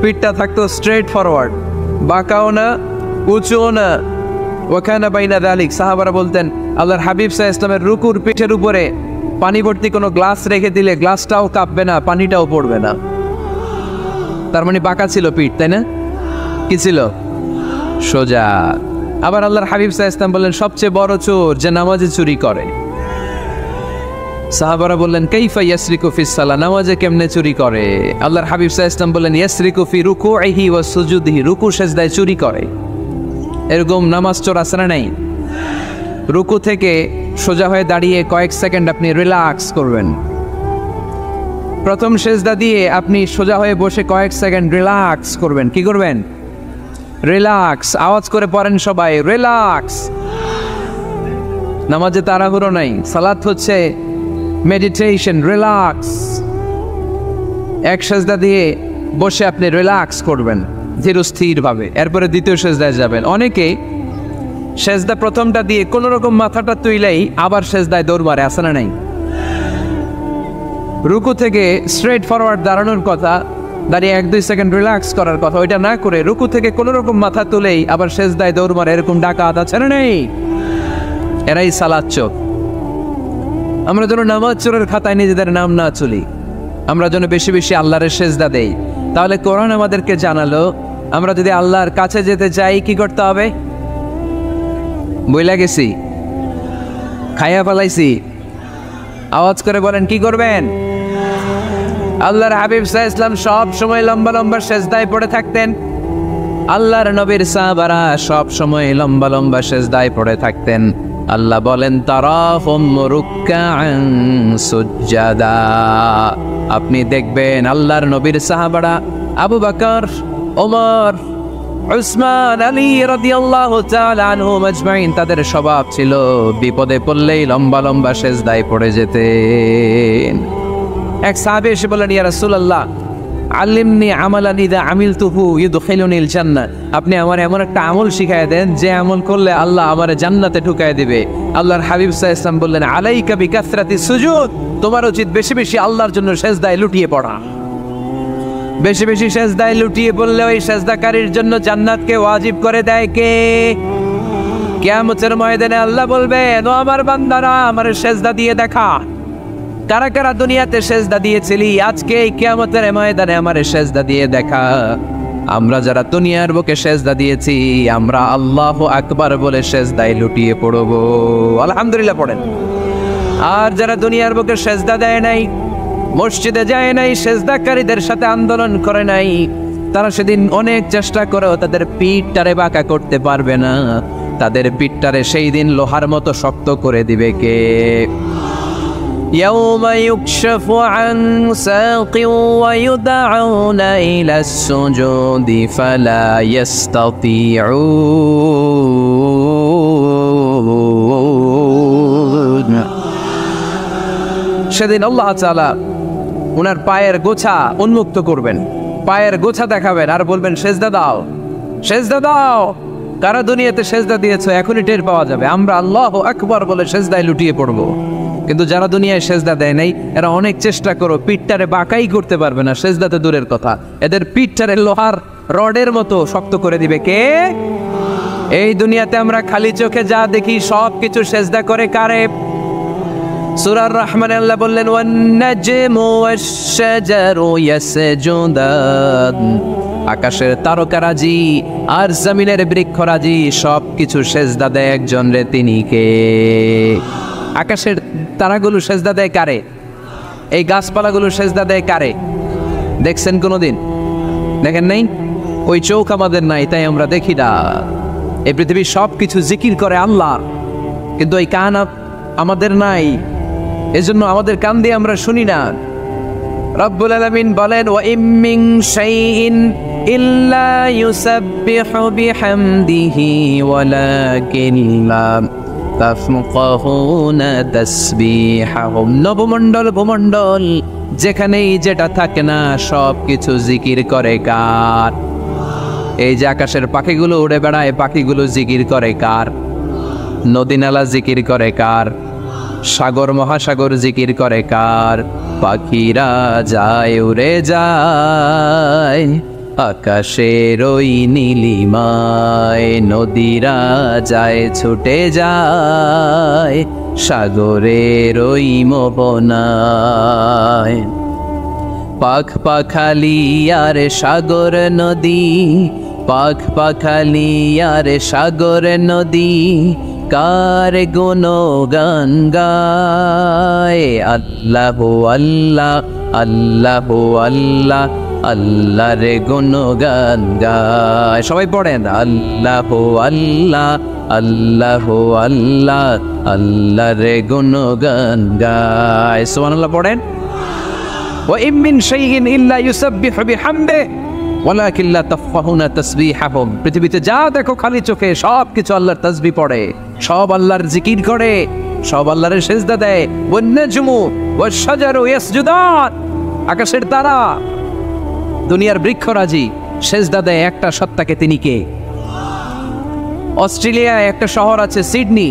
পিঠটা থাকতো স্ট্রেট ফরওয়ার্ড, বাঁকাও না, উঁচুও না, ওয়াকানা বাইনা যালিক। সাহাবারা বলতেন আল্লাহর হাবিব সাল্লাল্লাহু আলাইহি ওয়াসাল্লামের রুকুর পিঠের উপরে পানি ভর্তি কোনো গ্লাস রেখে দিলে গ্লাসটাও কাঁপবে না, পানিটাও পড়বে না। তার মানে বাঁকা ছিল পিঠ, তাই না? কি ছিল? সোজা। আবার আল্লাহর হাবিব সাল্লাল্লাহু আলাইহি ওয়াসাল্লাম বললেন সবচেয়ে বড় চোর যে নামাজে চুরি করে। সাহাবারা বললেন কাইফা ইয়াসরিকু ফিস সালাহ, নামাজে কেমনে চুরি করে? আল্লাহর হাবিব সাল্লাল্লাহু আলাইহি ওয়াসাল্লাম বললেন ইয়াসরিকু ফি রুকুইহি ওয়া সুজুদিহি, রুকু সিজদায় চুরি করে। এরকম নামাজ চোর আছে না নাই? রুকু থেকে সোজা হয়ে দাঁড়িয়ে কয়েক সেকেন্ড আপনি রিল্যাক্স করবেন। প্রথম সিজদা দিয়ে আপনি সোজা হয়ে বসে কয়েক সেকেন্ড রিল্যাক্স করবেন। কি করবেন? রিল্যাক্স। আওয়াজ করে পড়েন সবাই, রিল্যাক্স। নামাজে তাড়াহুড়ো নাই, সালাত হচ্ছে মেডিটেশন, রিল্যাক্স। এক সিজদা দিয়ে বসে আপনি রিল্যাক্স করবেন ধীরস্থির ভাবে, এরপরে দ্বিতীয় সিজদায় যাবেন। অনেকে সিজদা প্রথমটা দিয়ে কোন রকম মাথাটা তুইলেই আবার সিজদায় দৌড় মারে, আছে না নাই? রুকু থেকে স্ট্রেট ফরওয়ার্ড দাঁড়ানোর কথা, দাঁড়িয়ে 1-2 সেকেন্ড রিল্যাক্স করার কথা, ওইটা না করে রুকু থেকে কোন রকম মাথা তুলেই আবার সিজদায় দৌড় মারে, এরকম ডাকাত আছে না নাই? এরাই সালাত চোর। আমরা যেন নামাজ চোরের খাতায় নিজেদের নাম না চলি, আমরা যেন বেশি বেশি আল্লাহর সিজদা দেই। তাহলে কোরআন আমাদেরকে জানালো আমরা যদি আল্লাহর কাছে যেতে চাই কি করতে হবে? বইলা গেছি, খাইয়া ফেলাইছি, আওয়াজ করে বলেন কি করবেন? আল্লাহর হাবিব সাল্লাল্লাহু আলাইহি ওয়াসাল্লাম সব সময় লম্বা লম্বা সিজদায় পড়ে থাকতেন। আল্লাহর নবীর সাহাবারা সব সময় লম্বা লম্বা সিজদায় পড়ে থাকতেন। আল্লাহ বলেন তারাহুম রুকআন সুজদা, আপনি দেখবেন আল্লাহর নবীর সাহাবারা আবু বকর, ওমর, উসমান, আলী রাদিয়াল্লাহু তাআলা আনহুম আজমাইন, তাদের স্বভাব ছিল বিপদে পড়লেই লম্বা লম্বা সিজদায় পড়ে যেতেন। এক সাহাবী এসে বললেন ইয়া রাসূলুল্লাহ আল্লিমনি আমালান ইযা আমিলতুহু ইউদখিলুনিল জান্নাহ, আপনি আমার এমন একটা আমল শিখায় দেন যে আমল করলে আল্লাহ আমারে জান্নাতে ঢুকায় দিবে। আল্লাহর হাবিব সাল্লাল্লাহু আলাইহি ওয়াসাল্লাম বললেন আলাইকা বিকাসরাতিস সুজুদ, তোমার উচিত বেশি বেশি আল্লাহর জন্য সিজদায় লুটিয়ে পড়া। বেশি বেশি সিজদায় লুটিয়ে পড়লে ওই সিজদাকারীর জন্য জান্নাতকে ওয়াজিব করে দেয় কে? কিয়ামতের ময়দানে আল্লাহ বলবেন ও আমার বান্দারা আমার সিজদা দিয়ে দেখা, কারা কারা দুনিয়াতে সিজদা দিয়েছিলি, আজকে এই কিয়ামতের ময়দানে আমার সিজদা দিয়ে দেখা। আমরা যারা দুনিয়ার বুকে সিজদা দিয়েছি আমরা আল্লাহু আকবার বলে সিজদায় লুটিয়ে পড়ব, আলহামদুলিল্লাহ পড়েন। আর যারা দুনিয়ার বুকে সিজদা দেয় নাই, মসজিদে যায় নাই, সিজদাকারীদের সাথে আন্দোলন করে নাই, তারা সেদিন অনেক চেষ্টা করেও তাদের পিঠটারে বাঁকা করতে পারবে না। তাদের পিঠটারে সেই দিন লোহার মতো শক্ত করে দিবে কে? يوم يكشف عن ساق ويدعون إلى السجود فلا يستطيعون। সেদিন আল্লাহ তাআলা ওনার পায়ের গোছা উন্মুক্ত করবেন, পায়ের গোছা দেখাবেন আর বলবেন সিজদা দাও, সিজদা দাও। কারা দুনিয়াতে সিজদা দিয়েছো এখনই টের পাওয়া যাবে। আমরা আল্লাহু আকবার বলে সিজদায় লুটিয়ে পড়বো, কিন্তু যারা দুনিয়ায় সিজদা দেয় নাই এরা অনেক চেষ্টা করো পিঠটারে বাঁকাই করতে পারবে না, সিজদাতে দূরের কথা, এদের পিঠটারে লোহার রডের মতো শক্ত করে দিবে কে? এই দুনিয়াতে আমরা খালি চোখে যা দেখি সব কিছু সিজদা করে কারে? সূরা আর-রহমানে আল্লাহ বললেন ওয়ান নাজমু ওয়াশ-শাজারু ইয়াসজুদান, আকাশের তারকারাজি আর জমিনের বৃক্ষরাজি সব কিছু সিজদা দেয় একজন রে, তিনি কে? আকাশের তারাগুলো সিজদা দেয় কারে? এই গাছপালাগুলো সিজদা দেয় কারে? দেখছেন কোনোদিন? দেখেন নাই? ওই চোখ আমাদের নাই তাই আমরা দেখি না। এই পৃথিবীর সব কিছু জিকির করে আল্লাহ, কিন্তু এই কান আমাদের নাই, এজন্য আমাদের কান দিয়ে আমরা শুনি না। রব্বুল আলামিন বলেন ওয়া ইম মিন শাইইন ইল্লা ইউসাব্বিহু বিহামদিহি ওয়ালাকিন লা তাফকাহুনা তাসবিহাহুম। নবমণ্ডল ভূমণ্ডল যেখানেই যেটা থাকে না সব কিছু জিকির করে কার? এই যে আকাশের পাখিগুলো উড়ে বেড়ায়, পাখিগুলো জিকির করে কার? নদী নালা জিকির করে কার? সাগর মহাসাগর জিকির করে কার? পাখিরা যায় উড়ে যায় আকাশের ওই নীলিমায় নদীরা যায় ছুটে যায় সাগরের ওই মোহনায়। পাখ পাখালি আর সাগর নদী, পাখ পাখালি আর সাগর নদী, কার গুণগান গায়। আল্লাহ আল্লাহ আল্লাহ আল্লাহ আল্লাহর গুণগান গায়। সবাই পড়েন আল্লাহ আল্লাহ আল্লাহ আল্লাহ আল্লাহর গুণগান গায়। সুবহানাল্লাহ পড়েন। ওয়া ইম মিন শাইইন ইল্লা ইউসাব্বিহু বিহামদিহি ওয়ালাকিন লা তাফকাহুনা তাসবিহাহুম। পৃথিবীতে যা দেখো খালি চোখে সব কিছু আল্লাহর তাসবিহ পড়ে, সব আল্লাহর জিকির করে, সব আল্লাহর সিজদা দেয়। One নাজমু wash শাজারু ইয়াসজুদান। আকাশের তারা, দুনিয়ার বৃক্ষরাজি সিজদা দেয় একটা সত্তাকে। তিনি কে? অস্ট্রেলিয়ায় একটা শহর আছে সিডনি,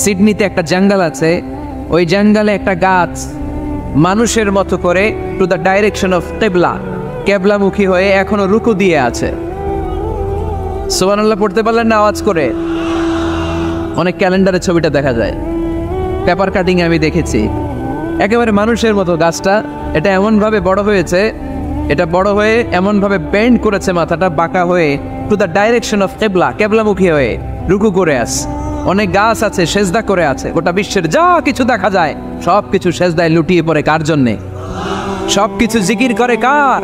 সিডনিতে একটা জঙ্গল আছে। ওই জঙ্গলে একটা গাছ মানুষের মতো করে টু দ্য ডাইরেকশন অফ কিবলা, কেবলামুখী হয়ে এখনো রুকু দিয়ে আছে। সুবহানাল্লাহ পড়তে পারলেন না আওয়াজ করে? অনেক ক্যালেন্ডারে ছবিটা দেখা যায়, পেপার কাটিং আমি দেখেছি। একেবারে মানুষের মতো গাছটা। এটা এমনভাবে বড় হয়েছে, এটা বড় হয়ে এমনভাবে বেন্ড করেছে, মাথাটা বাঁকা হয়ে টু দ্য ডাইরেকশন অফ কিবলা, কেবলামুখী হয়ে রুকু করে আছে। অনেক গাছ আছে সেজদা করে আছে। গোটা বিশ্বের যা কিছু দেখা যায় সব কিছু সেজদায় লুটিয়ে পড়ে কার জন্যে? সব কিছু জিকির করে কার?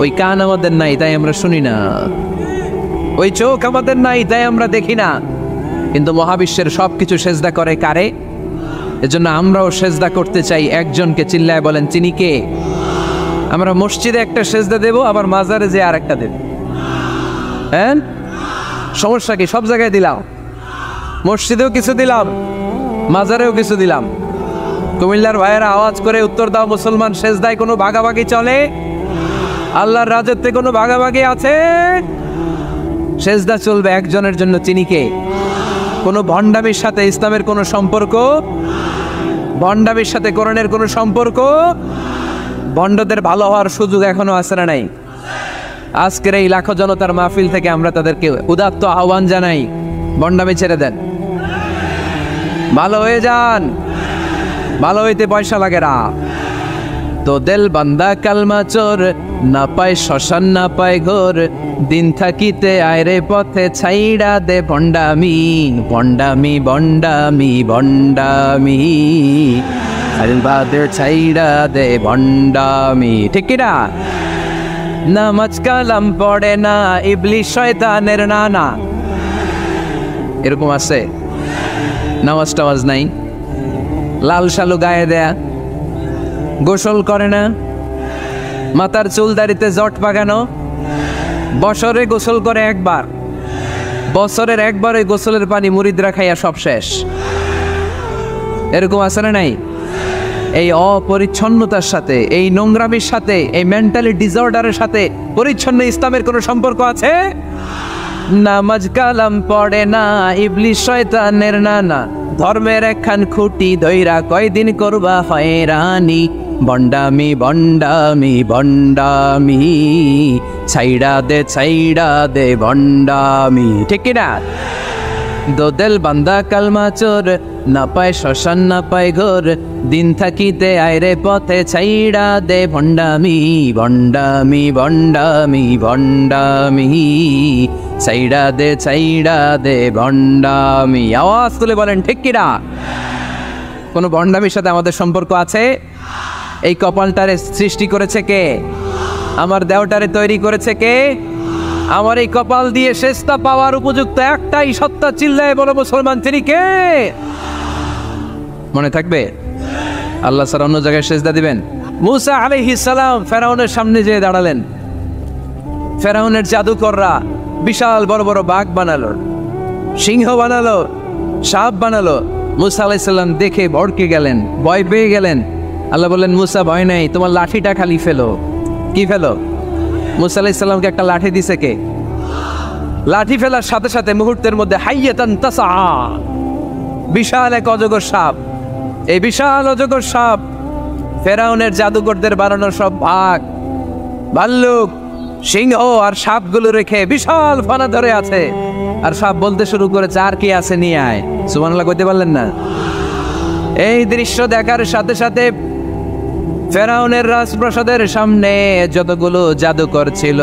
ওই কান আমাদের নাই তাই আমরা শুনি না, ওই চোখ আমাদের নাই তাই আমরা দেখি না, কিন্তু মহাবিশ্বের সব কিছু সেজদা করে কারে? এজন্য আমরাও সেজদা করতে চাই একজনকে। চিল্লায় বলেন তিনি কে? আমরা মসজিদে একটা সেজদা দেব, আবার মাজারে যে আর একটা দেব। হ্যাঁ, সমস্যা কি? সব জায়গায় দিলাম, মসজিদেও কিছু দিলাম, মাজারেও কিছু দিলাম। কুমিল্লার ভাইয়েরা আওয়াজ করে উত্তর দাও, মুসলমান সেজদায় কোনো ভাগাভাগি চলে? আল্লাহর রাজত্বে কোনো ভাগাভাগি আছে? সেজদা চলবে একজনের জন্য। তিনি কে? কোনো ভণ্ডামির সাথে ইসলামের কোনো সম্পর্ক? ভণ্ডামির সাথে কোরআনের কোনো সম্পর্ক? ভণ্ডদের ভালো হওয়ার সুযোগ এখনো আছে না নাই? আজকের এই লাখো জনতার মাহফিল থেকে আমরা তাদেরকে উদাত্ত আহ্বান জানাই, ভণ্ডামি ছেড়ে দেন, ভালো হয়ে যান। ভালো হইতে পয়সা লাগে না। তো দেল বান্দা কালমা চোর, না পায় শ্মশান না পায় ঘোর, দিন থাকিতে আয়রে পথে ছাইড়া দে ভণ্ডামি। ভণ্ডামি ভণ্ডামি ভণ্ডামি আলবাদের ছাইড়া দে ভণ্ডামি। ঠিক কিনা? নামাজ কালাম পড়ে না, ইবলিশ শয়তানের নানা। এরকম আছে? নামাজ টামাজ নাই, লাল শালু গায়ে দেয়া, গোসল করে না, মাথার চুল দাড়িতে জট পাকানো, বছরে গোসল করে একবার, বছরের একবার ওই গোসলের পানি মুরিদরা খাইয়া সব শেষ। এরকম আছে না নাই? এই অপরিচ্ছন্নতার সাথে, এই নোংরামির সাথে, এই মেন্টালি ডিসঅর্ডারের সাথে পরিচ্ছন্ন ইসলামের কোনো সম্পর্ক আছে? নামাজ কালাম পড়ে না, ইবলিশ শয়তানের নানা, ধর্মের একখান খুঁটি ধইরা কয়দিন করবা হয়রানি। ভণ্ডামি ভণ্ডামি ভণ্ডামি ছাইড়া দে ভণ্ডামি। ঠিক কিনা? দোদেল বান্দা কালমা চোর, না পায় শ্মশান না পায় ঘোর, দিন থাকিতে আয়রে পথে ছাইড়া দে ভণ্ডামি। ভণ্ডামি ভণ্ডামি ভণ্ডামি ছাইড়া দে ভণ্ডামি। আওয়াজ তুলে বলেন ঠিক কিনা? কোনো ভণ্ডামির সাথে আমাদের সম্পর্ক আছে? এই কপালটারে সৃষ্টি করেছে কে? আমার দেহটারে তৈরি করেছে কে? আমার এই কপাল দিয়ে সেজদা পাওয়ার উপযুক্ত একটাই সত্তা। চিল্লায় বলো মুসলমান, তিনি কে? মনে থাকবে? আল্লাহ ছাড়া অন্য জায়গায় সেজদা দিবেন? মুসা আলাইহিস সালাম ফেরাউনের সামনে যেয়ে দাঁড়ালেন। ফেরাউনের জাদুকররা বিশাল বড় বড় বাঘ বানালো, সিংহ বানালো, সাপ বানালো। মুসা আলাইহিস সালাম দেখে ভড়কে গেলেন, ভয় পেয়ে গেলেন। আল্লাহ বললেন, মুসা ভয় নাই, তোমার লাঠিটা খালি ফেলো। কি ফেলো? মুসা আলাইহিস সালামকে একটা লাঠি দিছে কে? লাঠি ফেলার সাথে সাথে মুহূর্তের মধ্যে হাইয়াতান তাসআ, বিশাল এক অজগর সাপ। এই বিশাল অজগর সাপ ফেরাউনের জাদুকরদের বানানো সব বাঘ, ভাল্লুক, সিংহ আর সাপগুলো রেখে বিশাল ফানা ধরে আছে, আর সাপ বলতে শুরু করেছে, আর কি আছে নিয়ে আয়। সুবহানাল্লাহ কইতে পারলেন না? এই দৃশ্য দেখার সাথে সাথে ফেরাউনের রাজপ্রাসাদের সামনে যতগুলো জাদুকর ছিল,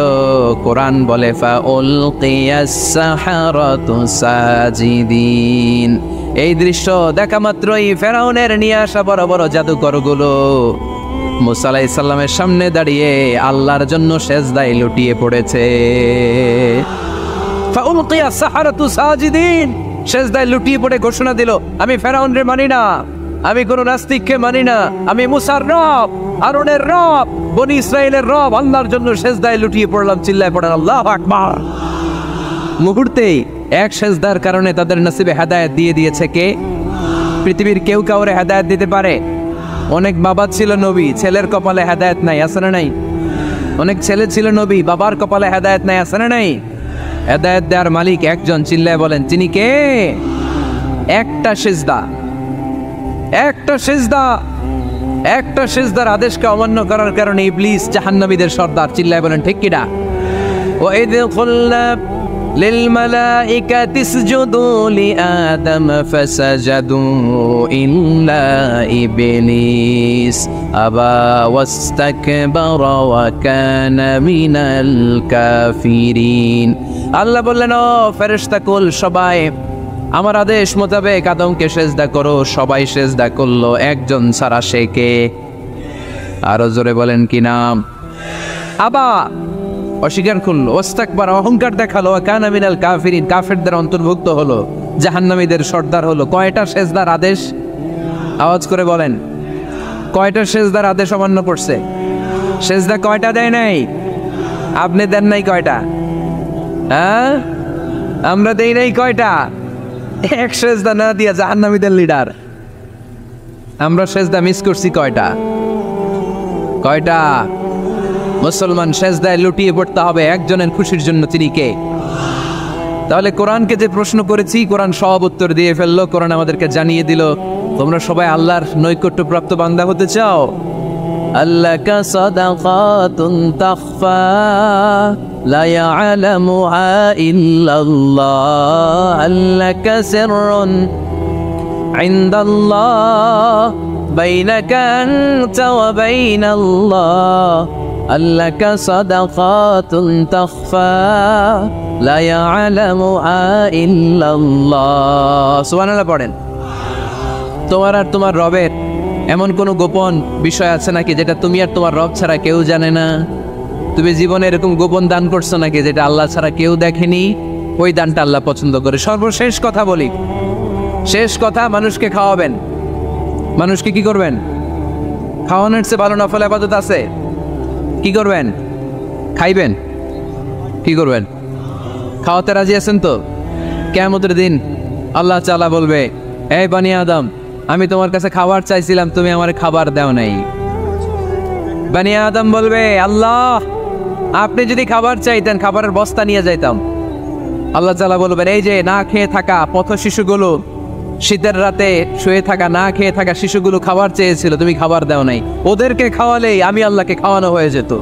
কোরআন বলে ফাউলকিয়াস সাহারাতু সাজিদিন। এই দৃশ্য দেখা মাত্রই ফেরাউনের নিয়ে আসা বড় বড় জাদুকরগুলো মুসা আলাইহিস সালামের সামনে দাঁড়িয়ে আল্লাহর জন্য সেজদায় লুটিয়ে পড়েছে। ফাউলকিয়াস সাহারাতু সাজিদিন, সেজদায় লুটিয়ে পড়ে ঘোষণা দিল, আমি ফেরাউনরে মানি না, আমি কোন নাস্তিককে মানি না, আমি মুসার রব, হারুনের রব, বনি ইসরাইলের রব, আল্লাহর জন্য সেজদায় লুটিয়ে পড়লাম। চিল্লায় পড়েন আল্লাহু আকবার। মুহূর্তেই এক সেজদার কারণে তাদের নসিবে হেদায়েত দিয়ে দিয়েছে কে? পৃথিবীর কেউ কাউরে হেদায়েত দিতে পারে? অনেক বাবা ছিল নবী, ছেলের কপালে হেদায়েত নাই, আছে না নাই? অনেক ছেলে ছিল নবী, বাবার কপালে হেদায়েত নাই, আছে না নাই? হেদায়েত দেওয়ার মালিক একজন, চিল্লায় বলেন তিনি কে? একটা সিজদা, একটা সিজদা, একটা সিজদার আদেশকে অমান্য করার কারণে ইবলিস জাহান্নামীদের সর্দার। চিল্লায় বলেন ঠিক কিনা? ওয়াইদ কুলনা লিল মালাইকাতি ইসজুদু লিআদম ফাসাজাদু ইল্লা ইবলিস আবা ওয়াস্তাকবারা ওয়া কানা মিনাল কাফিরিন। আল্লাহ বললেন, ও ফেরেশতাকুল সবাই আমার আদেশ মোতাবেক আদমকে সেজদা করো। সবাই সেজদা করলো, একজন ছাড়া, সে কে? আরো জোরে বলেন কি নাম? আবা, অস্বীকার করলো, ওয়াস্তাকবার, অহংকার দেখালো, কানা মিনাল কাফিরিন, কাফেরদের অন্তর্ভুক্ত হলো, জাহান্নামীদের সর্দার হলো। কয়টা সেজদার আদেশ? আওয়াজ করে বলেন, কয়টা সেজদার আদেশ অমান্য করছে? সেজদা কয়টা দেয় নাই? আপনি দেন নাই কয়টা? হ্যাঁ, আমরা দেই নাই কয়টা? এক সেজদা না দিয়া জাহান্নামীদের লিডার। আমরা সেজদা মিস করছি কয়টা? কয়টা? মুসলমান সেজদায় লুটিয়ে পড়তে হবে একজনের খুশির জন্য, তিনি কে? তাহলে কোরআনকে যে প্রশ্ন করেছি, কোরআন সব উত্তর দিয়ে ফেললো। কোরআন আমাদেরকে জানিয়ে দিল, তোমরা সবাই আল্লাহর নৈকট্যপ্রাপ্ত বান্দা হতে চাও? আল্লাকা সাদাকাতুন তাখফা লা ইয়ালামুহা ইল্লাল্লাহ, আল্লাকা সিররুন ইনদাল্লাহ বাইনাকা আনতা ওয়া বাইনাল্লাহ, আল্লাকা সাদাকাতুন তাখফা লা ইয়ালামুহা ইল্লাল্লাহ। সুবহানাল্লাহ পড়েন। তোমার আর তোমার রবের এমন কোন গোপন বিষয় আছে নাকি যেটা তুমি আর তোমার রব ছাড়া কেউ জানে না? তুমি জীবনে এরকম গোপন দান করছো নাকি যেটা আল্লাহ ছাড়া কেউ দেখেনি? ওই দানটা আল্লাহ পছন্দ করে। সর্বশেষ কথা বলি, শেষ কথা, মানুষকে খাওয়াবেন। মানুষকে কি করবেন? খাওয়ানোর চেয়ে ভালো নফল ইবাদত আছে? কি করবেন? খাইবেন। কি করবেন? খাওয়াতে রাজি আছেন তো? কিয়ামতের দিন আল্লাহ তাআলা বলবে, এই বানি আদম, আমি তোমার কাছে খাবার চাইছিলাম, তুমি আমার খাবার দাও নাই। বানি আদম বলবে, আল্লাহ আপনি যদি খাবার চাইতেন খাবারের বস্তা নিয়ে যাইতাম। আল্লাহ তাআলা বলবেন, এই যে না খেয়ে থাকা পথ শিশুগুলো, শীতের রাতে শুয়ে থাকা না খেয়ে থাকা শিশুগুলো খাবার চেয়েছিল, তুমি খাবার দাও নাই, ওদেরকে খাওয়ালেই আমি আল্লাহকে খাওয়ানো হয়ে যেত।